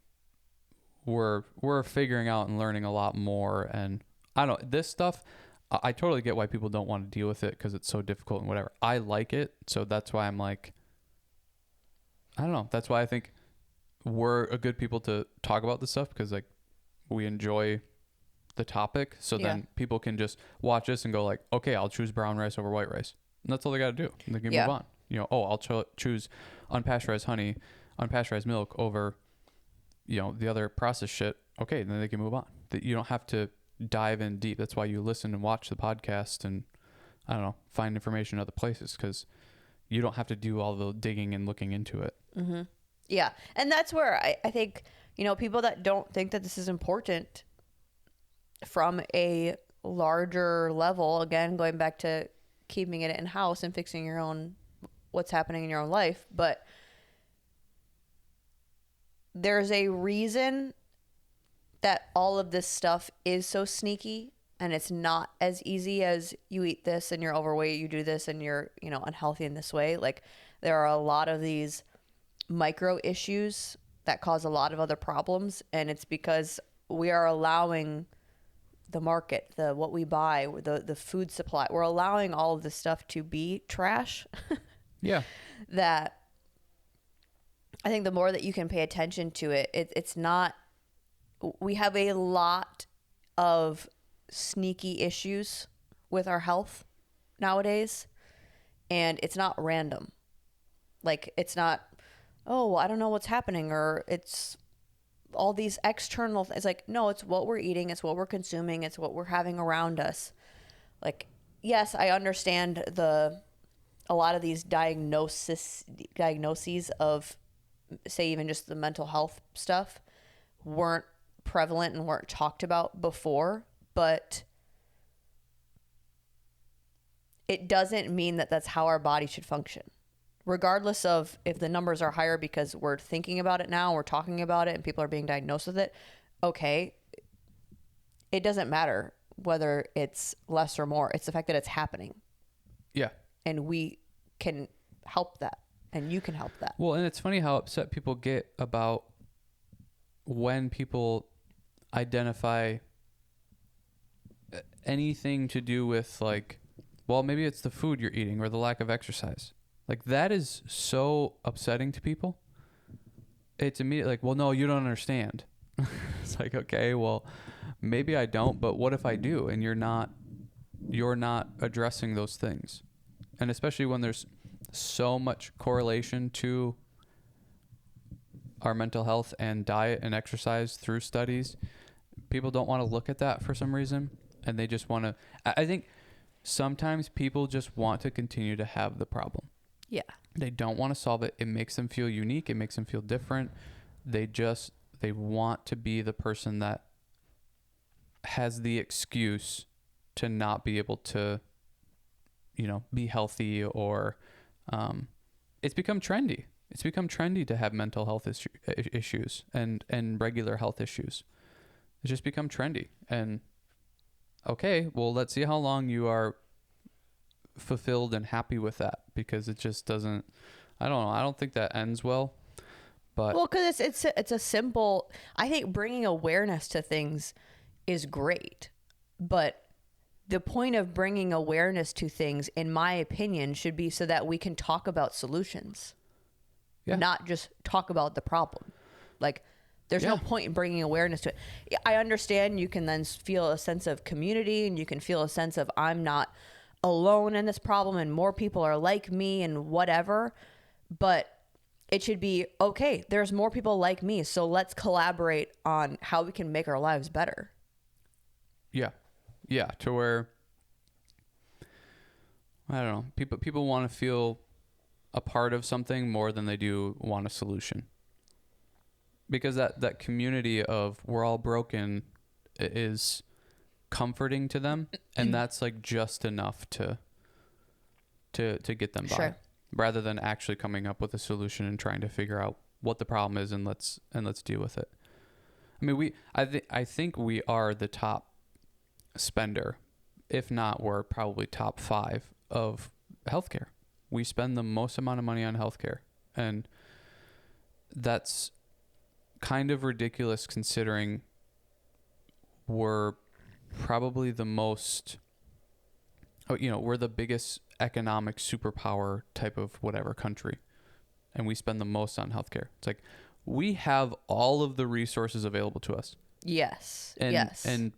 we're figuring out and learning a lot more. And I don't, this stuff, I totally get why people don't want to deal with it because it's so difficult and whatever. I like it, so that's why I'm like, I don't know. That's why I think we're a good people to talk about this stuff, because like we enjoy the topic. So then people can just watch this and go like, okay, I'll choose brown rice over white rice. And that's all they got to do. And they can move on. I'll choose unpasteurized honey, unpasteurized milk over, the other processed shit. Okay, then they can move on. You don't have to dive in deep. That's why you listen and watch the podcast and, I don't know, find information in other places, because you don't have to do all the digging and looking into it. Mm-hmm. Yeah. And that's where I think, people that don't think that this is important from a larger level, again, going back to keeping it in-house and fixing your own, what's happening in your own life. But there's a reason that all of this stuff is so sneaky, and it's not as easy as you eat this and you're overweight, you do this and you're, unhealthy in this way. Like, there are a lot of these micro issues that cause a lot of other problems, and it's because we are allowing the market, what we buy, the food supply, we're allowing all of this stuff to be trash. Yeah. That I think the more that you can pay attention to it, it's not, we have a lot of sneaky issues with our health nowadays, and it's not random. Like, it's not, oh, I don't know what's happening, or it's all these external, it's like, no, it's what we're eating, it's what we're consuming, it's what we're having around us. like, yes, I understand a lot of these diagnoses of, say, even just the mental health stuff weren't prevalent and weren't talked about before, but it doesn't mean that that's how our body should function. Regardless of if the numbers are higher because we're thinking about it now, we're talking about it, and people are being diagnosed with it, okay, it doesn't matter whether it's less or more. It's the fact that it's happening. Yeah. And we can help that, and you can help that. Well, and it's funny how upset people get about when people identify anything to do with, like, well, maybe it's the food you're eating or the lack of exercise. Like, that is so upsetting to people. It's immediately like, well, no, you don't understand. It's like, okay, well, maybe I don't, but what if I do? And you're not addressing those things. And especially when there's so much correlation to our mental health and diet and exercise through studies, people don't want to look at that for some reason. And they just want to, I think sometimes people just want to continue to have the problem. Yeah. They don't want to solve it. It makes them feel unique. It makes them feel different. They want to be the person that has the excuse to not be able to, be healthy, or it's become trendy. It's become trendy to have mental health issues and regular health issues. It's just become trendy. And okay, well, let's see how long you are fulfilled and happy with that, because it just doesn't, I don't know. I don't think that ends well. But well, because it's a simple, I think bringing awareness to things is great, but the point of bringing awareness to things, in my opinion, should be so that we can talk about solutions, not just talk about the problem. Like, there's no point in bringing awareness to it. I understand you can then feel a sense of community, and you can feel a sense of, I'm not alone in this problem and more people are like me and whatever, but it should be, okay, there's more people like me, so let's collaborate on how we can make our lives better. Yeah, to where, I don't know, people want to feel a part of something more than they do want a solution. Because that community of we're all broken is comforting to them, and that's like just enough to get them by. Sure. Rather than actually coming up with a solution and trying to figure out what the problem is, and let's deal with it. I mean, I think we are the top spender, if not, we're probably top 5 of healthcare. We spend the most amount of money on healthcare, and that's kind of ridiculous considering we're probably the most, we're the biggest economic superpower type of whatever country, and we spend the most on healthcare. It's like we have all of the resources available to us. Yes. And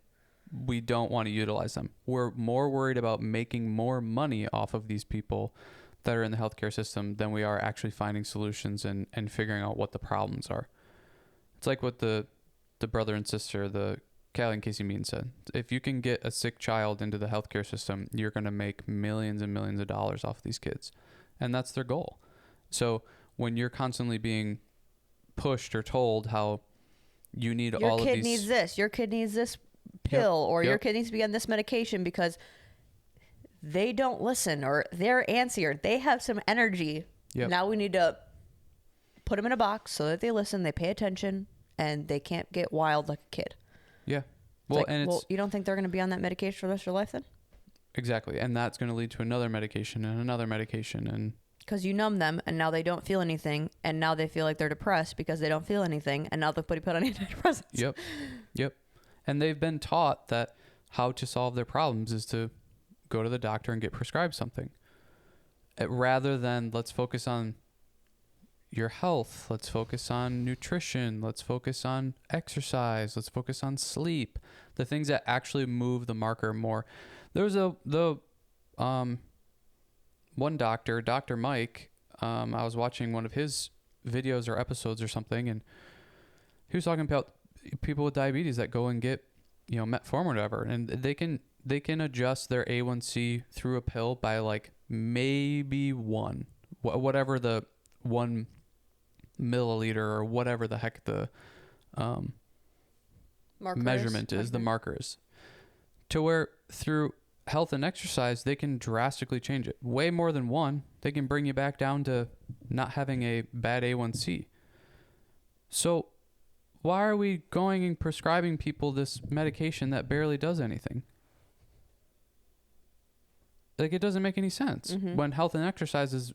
we don't want to utilize them. We're more worried about making more money off of these people that are in the healthcare system than we are actually finding solutions and figuring out what the problems are. It's like what the brother and sister, the Callie and Casey Mean said. If you can get a sick child into the healthcare system, you're going to make millions and millions of dollars off these kids. And that's their goal. So when you're constantly being pushed or told how you need all of these... Your kid needs this. Your kid needs this pill, or your kid needs to be on this medication because they don't listen, or they're antsy, or they have some energy. Yep. Now we need to put them in a box so that they listen, they pay attention, and they can't get wild like a kid. Yeah. Well, you don't think they're going to be on that medication for the rest of their life then? Exactly. And that's going to lead to another medication and another medication. And because you numb them, and now they don't feel anything, and now they feel like they're depressed because they don't feel anything, and now they're put on antidepressants. Yep. And they've been taught that how to solve their problems is to go to the doctor and get prescribed something. Rather than, let's focus on your health, let's focus on nutrition, let's focus on exercise, let's focus on sleep, the things that actually move the marker more. There was one doctor, Dr. Mike, I was watching one of his videos or episodes or something, and he was talking about people with diabetes that go and get, metformin or whatever, and they can they can adjust their A1C through a pill by like maybe whatever the 1 milliliter or whatever the heck the measurement is, the marker is, to where through health and exercise, they can drastically change it. Way more than 1. They can bring you back down to not having a bad A1C. So why are we going and prescribing people this medication that barely does anything? Like, it doesn't make any sense when health and exercise is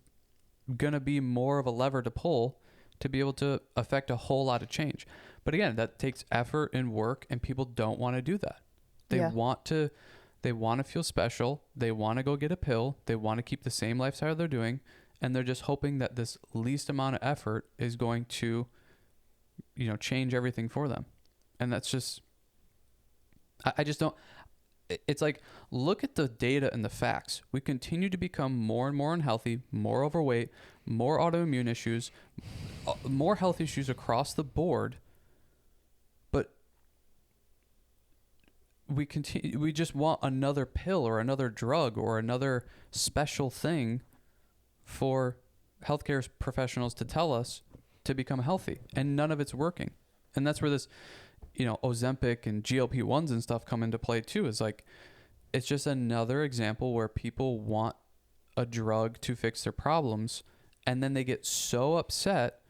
going to be more of a lever to pull to be able to affect a whole lot of change. But again, that takes effort and work, and people don't want to do that. They want to feel special. They want to go get a pill. They want to keep the same lifestyle they're doing, and they're just hoping that this least amount of effort is going to, change everything for them. And that's just, I just don't. It's like, look at the data and the facts. We continue to become more and more unhealthy, more overweight, more autoimmune issues, more health issues across the board. But we just want another pill or another drug or another special thing for healthcare professionals to tell us to become healthy, and none of it's working. And that's where this, Ozempic and GLP-1s and stuff come into play too. Is like, it's just another example where people want a drug to fix their problems, and then they get so upset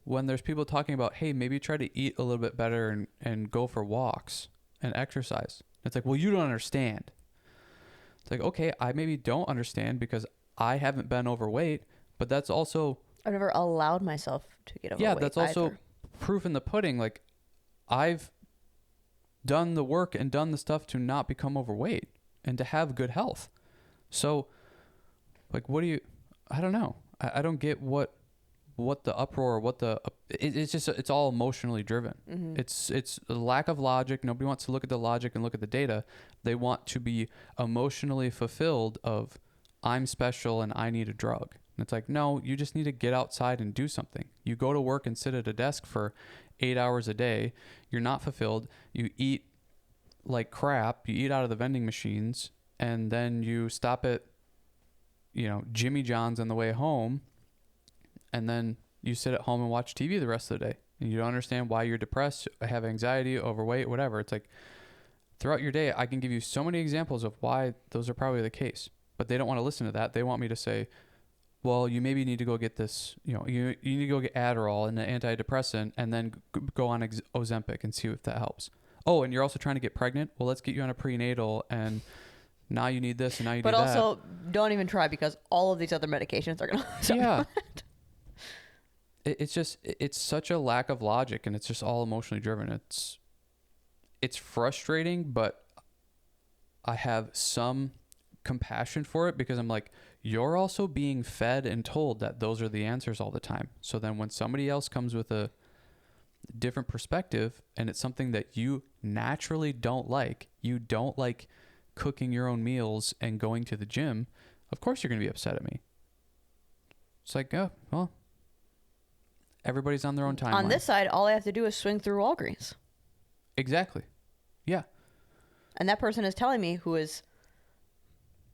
when there's people talking about, hey, maybe try to eat a little bit better and go for walks and exercise. It's like, well, you don't understand. It's like, okay, I maybe don't understand because I haven't been overweight, but that's also, I've never allowed myself to get overweight. yeah, that's also either. proof in the pudding. Like, I've done the work and done the stuff to not become overweight and to have good health. So, like, I don't know. I don't get what the uproar, it's just, it's all emotionally driven. It's a lack of logic. Nobody wants to look at the logic and look at the data. They want to be emotionally fulfilled of, I'm special and I need a drug. And it's like, no, you just need to get outside and do something. You go to work and sit at a desk for 8 hours a day. You're not fulfilled. You eat like crap. You eat out of the vending machines, and then you stop at, Jimmy John's on the way home, and then you sit at home and watch TV the rest of the day. And you don't understand why you're depressed, have anxiety, overweight, whatever. It's like, throughout your day, I can give you so many examples of why those are probably the case. But they don't want to listen to that. They want me to say, well, you maybe need to go get this, you need to go get Adderall and an antidepressant, and then go on Ozempic and see if that helps. Oh, and you're also trying to get pregnant? Well, let's get you on a prenatal, and now you need this, and now you need that. But also, don't even try, because all of these other medications are going to... Yeah. It's just, it's such a lack of logic, and it's just all emotionally driven. It's frustrating, but I have some compassion for it, because I'm like, you're also being fed and told that those are the answers all the time. So then when somebody else comes with a different perspective, and it's something that you naturally don't like, you don't like cooking your own meals and going to the gym, of course you're going to be upset at me. It's like, oh, well, everybody's on their own timeline. On this side, all I have to do is swing through Walgreens. Exactly. Yeah. And that person is telling me, who is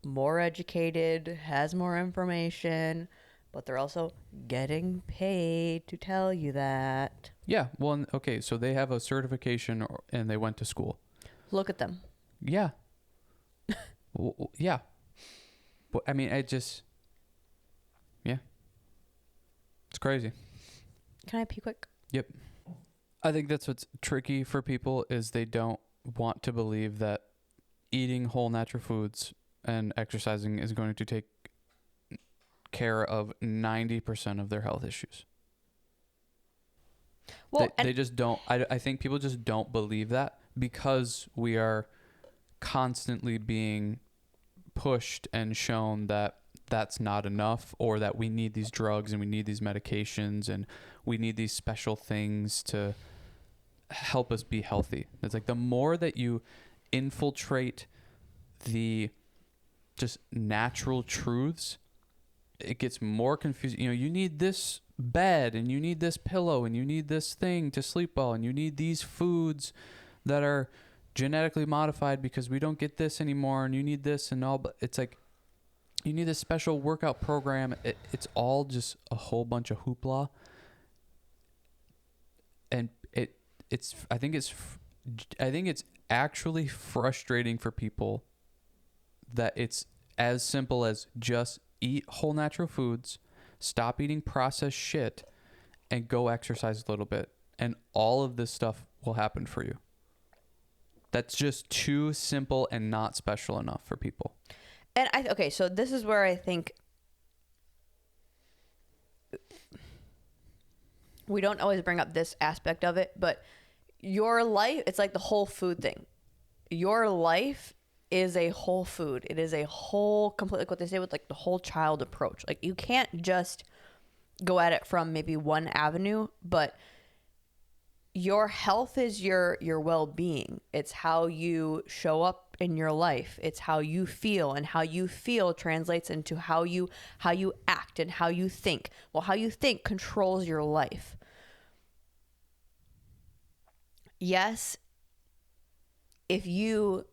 more educated, has more information, but they're also getting paid to tell you that. Yeah. Well, okay. So they have a certification, and they went to school. Look at them. Yeah. Yeah. But I mean, yeah. It's crazy. Can I pee quick? Yep. I think that's what's tricky for people, is they don't want to believe that eating whole natural foods and exercising is going to take care of 90% of their health issues. Well, they just don't. I think people just don't believe that, because we are constantly being pushed and shown that that's not enough, or that we need these drugs and we need these medications and we need these special things to help us be healthy. It's like, the more that you infiltrate the just natural truths, it gets more confusing. You need this bed, and you need this pillow, and you need this thing to sleep well, and you need these foods that are genetically modified because we don't get this anymore and you need this and all. But it's like, you need a special workout program. It's all just a whole bunch of hoopla. And I think it's actually frustrating for people that it's as simple as just eat whole natural foods, stop eating processed shit, and go exercise a little bit. And all of this stuff will happen for you. That's just too simple and not special enough for people. And okay, so this is where I think we don't always bring up this aspect of it, but your life, it's like the whole food thing. Your life is a whole food. It is a whole, complete, like what they say with like the whole child approach. Like you can't just go at it from maybe one avenue, but your health is your well-being. It's how you show up in your life. It's how you feel, and how you feel translates into how you act and how you think. Well, how you think controls your life. Yes, if you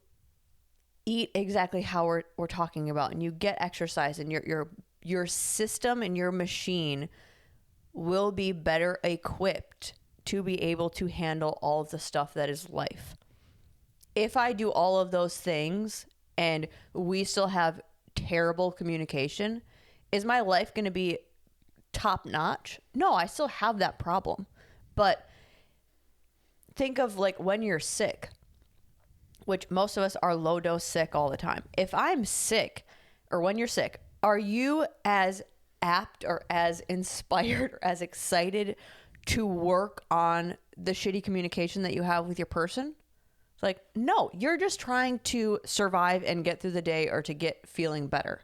eat exactly how we're talking about, and you get exercise, and your system and your machine will be better equipped to be able to handle all of the stuff that is life. If I do all of those things and we still have terrible communication, is my life going to be top notch? No, I still have that problem. But think of like when you're sick, which most of us are low dose sick all the time. If I'm sick, or when you're sick, are you as apt or as inspired or as excited to work on the shitty communication that you have with your person? It's like, no, you're just trying to survive and get through the day or to get feeling better.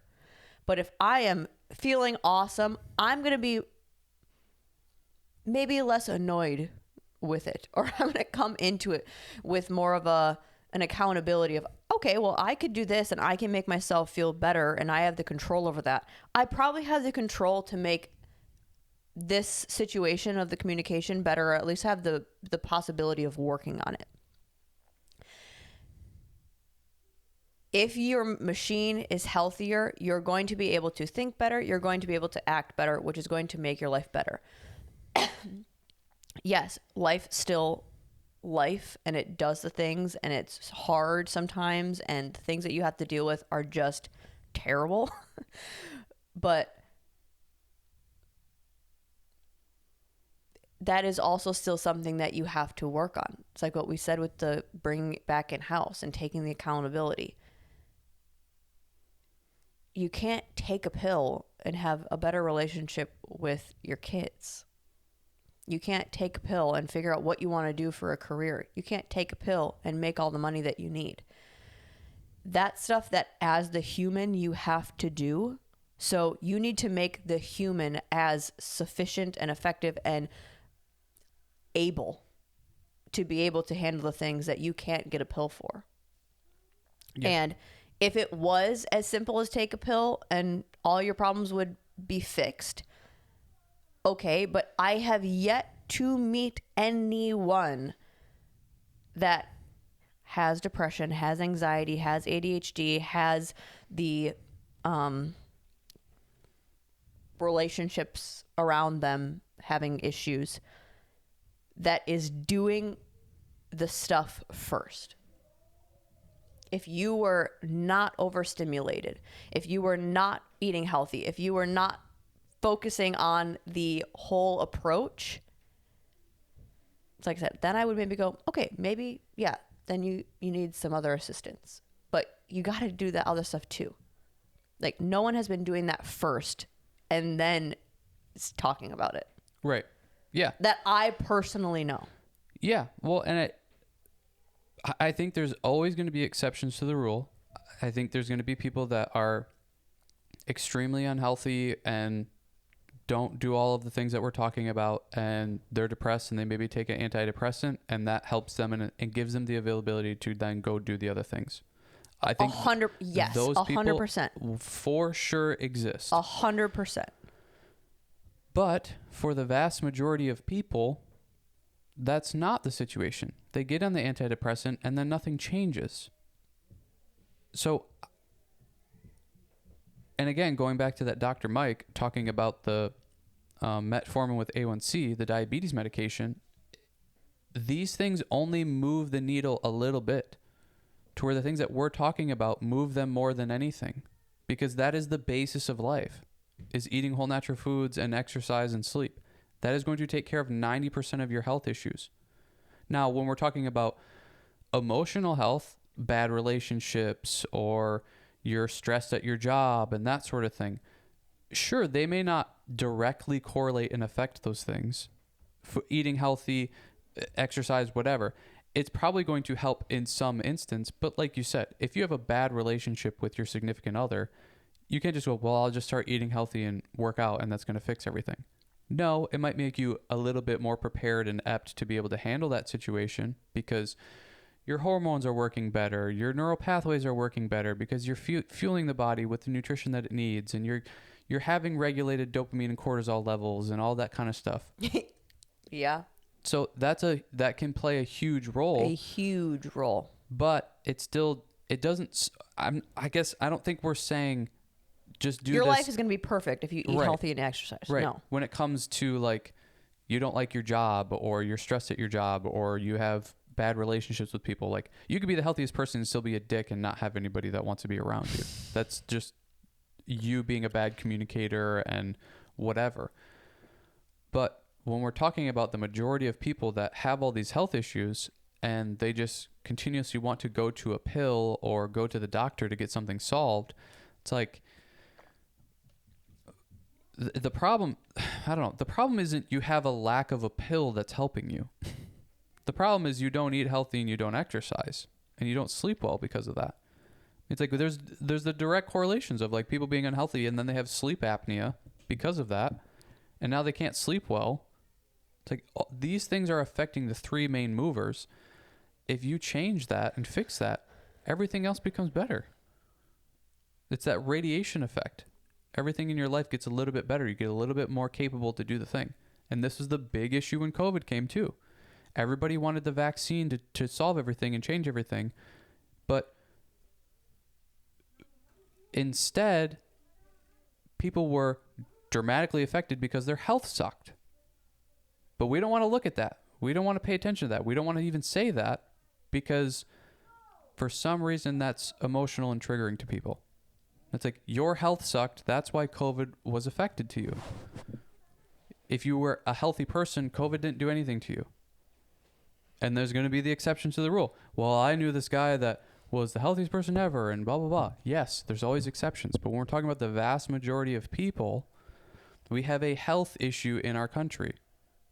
But if I am feeling awesome, I'm going to be maybe less annoyed with it, or I'm going to come into it with more of an accountability of, okay, well, I could do this and I can make myself feel better and I have the control over that. I probably have the control to make this situation of the communication better, or at least have the possibility of working on it. If your machine is healthier, you're going to be able to think better. You're going to be able to act better, which is going to make your life better. Yes, life still life, and it does the things, and it's hard sometimes, and the things that you have to deal with are just terrible. But that is also still something that you have to work on. It's like what we said with the bringing it back in house and taking the accountability. You can't take a pill and have a better relationship with your kids. You can't take a pill and figure out what you want to do for a career. You can't take a pill and make all the money that you need. That's stuff that as the human you have to do. So you need to make the human as sufficient and effective and able to be able to handle the things that you can't get a pill for. Yeah. And if it was as simple as take a pill and all your problems would be fixed, okay, but I have yet to meet anyone that has depression, has anxiety, has ADHD, has the relationships around them having issues, that is doing the stuff first. If you were not overstimulated, if you were not eating healthy, if you were not focusing on the whole approach, it's like I said, then I would maybe go, okay, maybe, yeah, then you need some other assistance. But you got to do that other stuff too. Like, no one has been doing that first and then talking about it. Right. Yeah. That I personally know. Yeah. Well, and I think there's always going to be exceptions to the rule. I think there's going to be people that are extremely unhealthy and don't do all of the things that we're talking about, and they're depressed and they maybe take an antidepressant, and that helps them and gives them the availability to then go do the other things. I think 100%. Yes. Those 100%. people for sure exist. 100%. But for the vast majority of people, that's not the situation. They get on the antidepressant and then nothing changes. So, and again, going back to that Dr. Mike talking about the metformin with A1C, the diabetes medication, these things only move the needle a little bit, to where the things that we're talking about move them more than anything, because that is the basis of life, is eating whole natural foods and exercise and sleep. That is going to take care of 90% of your health issues. Now, when we're talking about emotional health, bad relationships, or you're stressed at your job and that sort of thing, sure, they may not directly correlate and affect those things. For eating healthy, exercise, whatever, it's probably going to help in some instance. But like you said, if you have a bad relationship with your significant other, you can't just go, well, I'll just start eating healthy and work out and that's going to fix everything. No, it might make you a little bit more prepared and apt to be able to handle that situation, because your hormones are working better, your neural pathways are working better, because you're fueling the body with the nutrition that it needs, and you're having regulated dopamine and cortisol levels and all that kind of stuff. Yeah. So that can play a huge role. A huge role. But it doesn't. I guess I don't think we're saying just do your this. life is going to be perfect if you eat healthy and exercise. Right. No. When it comes to like, you don't like your job, or you're stressed at your job, or you have bad relationships with people, like, you could be the healthiest person and still be a dick and not have anybody that wants to be around you. That's just you being a bad communicator and whatever. But when we're talking about the majority of people that have all these health issues and they just continuously want to go to a pill or go to the doctor to get something solved, it's like, the problem, I don't know, the problem isn't you have a lack of a pill that's helping you. The problem is you don't eat healthy and you don't exercise and you don't sleep well because of that. It's like there's the direct correlations of like people being unhealthy and then they have sleep apnea because of that, and now they can't sleep well. It's like these things are affecting the three main movers. If you change that and fix that, everything else becomes better. It's that radiation effect. Everything in your life gets a little bit better. You get a little bit more capable to do the thing. And this is the big issue when COVID came too. Everybody wanted the vaccine to solve everything and change everything. But instead, people were dramatically affected because their health sucked. But we don't want to look at that. We don't want to pay attention to that. We don't want to even say that, because for some reason that's emotional and triggering to people. It's like, your health sucked. That's why COVID was affected to you. If you were a healthy person, COVID didn't do anything to you. And there's going to be the exception to the rule. Well, I knew this guy that was the healthiest person ever and blah, blah, blah. Yes, there's always exceptions. But when we're talking about the vast majority of people, we have a health issue in our country.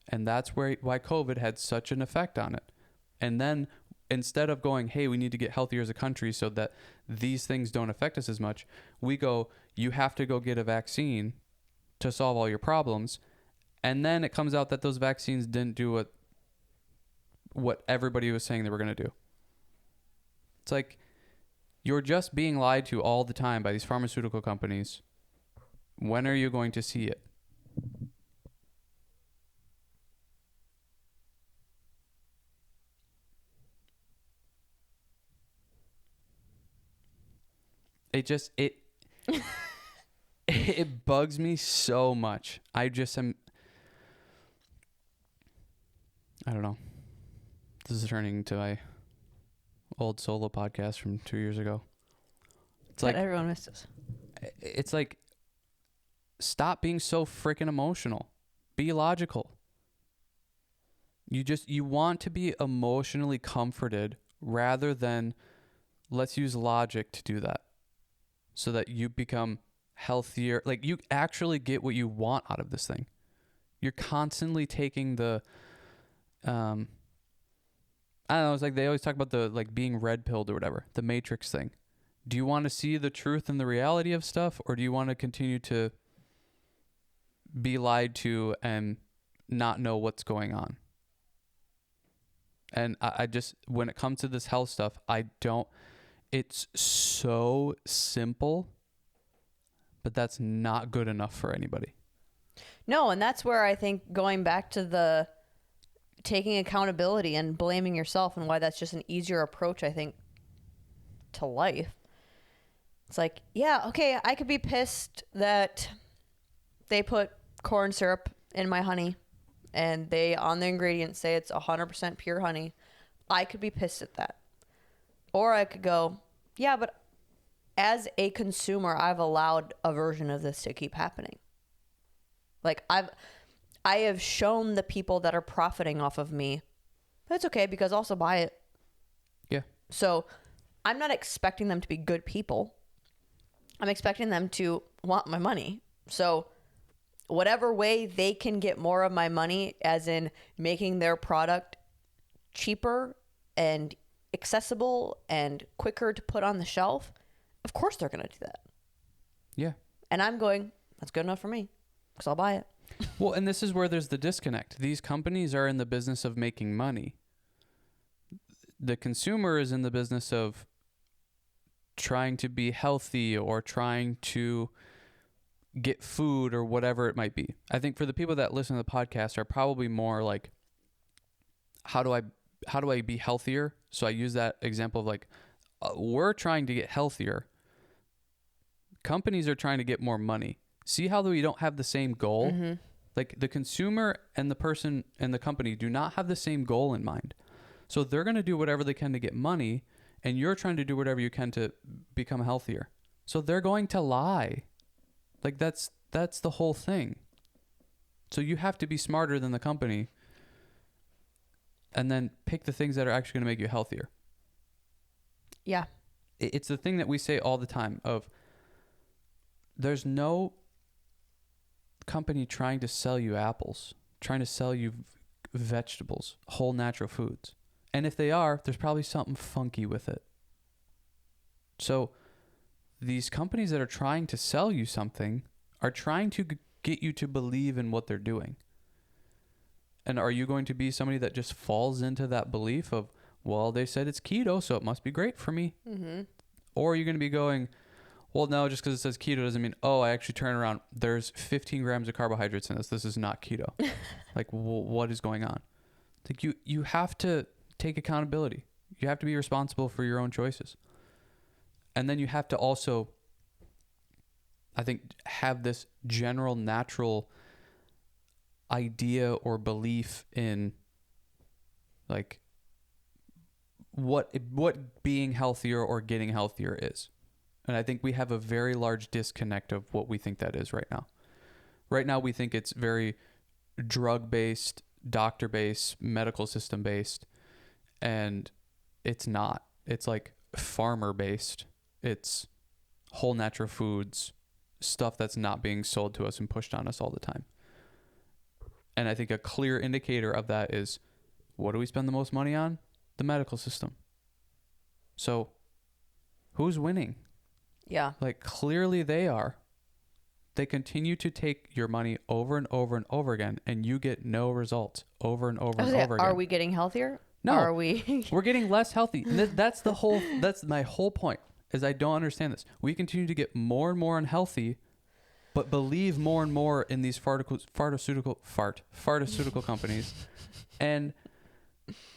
And that's why COVID had such an effect on it. And then instead of going, hey, we need to get healthier as a country so that these things don't affect us as much, we go, you have to go get a vaccine to solve all your problems. And then it comes out that those vaccines didn't do what everybody was saying they were going to do. It's like, you're just being lied to all the time by these pharmaceutical companies. When are you going to see it? It bugs me so much. I don't know. This is turning into my old solo podcast from 2 years ago. It's But like everyone misses. It's like, stop being so freaking emotional. Be logical. You want to be emotionally comforted rather than let's use logic to do that, so that you become healthier. Like, you actually get what you want out of this thing. You're constantly taking the, I don't know, it's like they always talk about the, like, being red pilled or whatever, the Matrix thing. Do you want to see the truth and the reality of stuff, or do you want to continue to be lied to and not know what's going on? And I just, when it comes to this health stuff, it's so simple, but that's not good enough for anybody. No, and that's where I think going back to taking accountability and blaming yourself, and why that's just an easier approach, I think, to life. It's like, yeah, okay, I could be pissed that they put corn syrup in my honey and they on the ingredients say it's 100% pure honey. I could be pissed at that. Or I could go, yeah, but as a consumer, I've allowed a version of this to keep happening. Like I have shown the people that are profiting off of me, that's okay because I'll also buy it. Yeah. So I'm not expecting them to be good people. I'm expecting them to want my money. So whatever way they can get more of my money, as in making their product cheaper and accessible and quicker to put on the shelf, of course they're going to do that. Yeah. And I'm going, that's good enough for me because I'll buy it. Well, and this is where there's the disconnect. These companies are in the business of making money. The consumer is in the business of trying to be healthy or trying to get food or whatever it might be. I think for the people that listen to the podcast are probably more like, how do I be healthier? So I use that example of like, we're trying to get healthier. Companies are trying to get more money. See how we don't have the same goal? Mm-hmm. Like the consumer and the person and the company do not have the same goal in mind. So they're going to do whatever they can to get money, and you're trying to do whatever you can to become healthier. So they're going to lie. Like that's the whole thing. So you have to be smarter than the company and then pick the things that are actually going to make you healthier. Yeah. It's the thing that we say all the time of there's no company trying to sell you apples, trying to sell you vegetables, whole natural foods. And if they are, there's probably something funky with it. So these companies that are trying to sell you something are trying to get you to believe in what they're doing. And are you going to be somebody that just falls into that belief of, well, they said it's keto, so it must be great for me? Mm-hmm. Or are you going to be going, well, no, just because it says keto doesn't mean, oh, I actually turn around. There's 15 grams of carbohydrates in this. This is not keto. Like, what is going on? Like you have to take accountability. You have to be responsible for your own choices. And then you have to also, I think, have this general natural idea or belief in like what being healthier or getting healthier is. And I think we have a very large disconnect of what we think that is right now. Right now we think it's very drug-based, doctor-based, medical system-based, and it's not. It's like farmer-based. It's whole natural foods, stuff that's not being sold to us and pushed on us all the time. And I think a clear indicator of that is, what do we spend the most money on? The medical system. So who's winning? Yeah. Like clearly they are. They continue to take your money over and over and over again, and you get no results over and over and over again. Are we getting healthier? No. Are we? We're getting less healthy. And that's my whole point, is I don't understand this. We continue to get more and more unhealthy, but believe more and more in these pharmaceutical companies and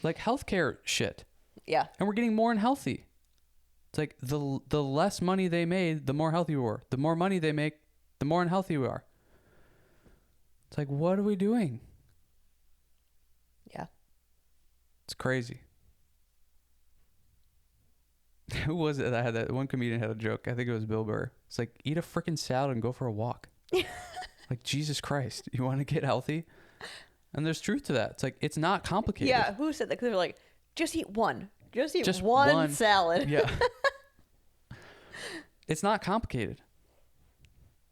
like healthcare shit. Yeah. And we're getting more unhealthy. It's like the less money they made, the more healthy we were. The more money they make, the more unhealthy we are. It's like, what are we doing? Yeah. It's crazy. Who was it that had that? One comedian had a joke. I think it was Bill Burr. It's like, eat a freaking salad and go for a walk. Like, Jesus Christ, you want to get healthy? And there's truth to that. It's like, it's not complicated. Yeah, who said that? Because they're like, just eat one. Just eat one salad. Yeah. It's not complicated.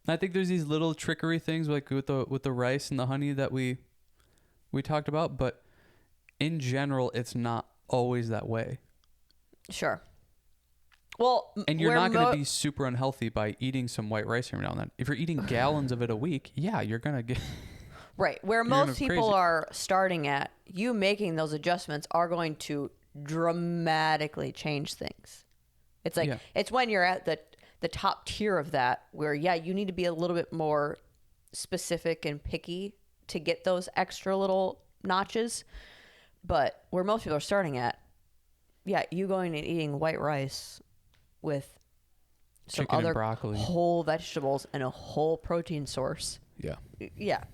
I think there's these little trickery things like with the rice and the honey that we talked about, but in general, it's not always that way. Sure. Well, and you're not going to be super unhealthy by eating some white rice every now and then. If you're eating gallons of it a week, yeah, you're going to get... Right. Where most people are starting at, you making those adjustments are going to dramatically change things. It's like, It's when you're at the top tier of that where, yeah, you need to be a little bit more specific and picky to get those extra little notches. But where most people are starting at, yeah, you going and eating white rice with some Chicken and other broccoli. whole vegetables and a whole protein source. Yeah. Yeah,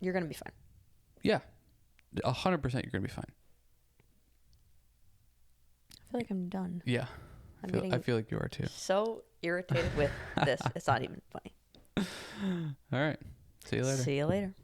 you're going to be fine. Yeah. 100% you're going to be fine. I feel like I'm done. Yeah. I'm I feel like you are too. so irritated with this. It's not even funny. All right. See you later. See you later.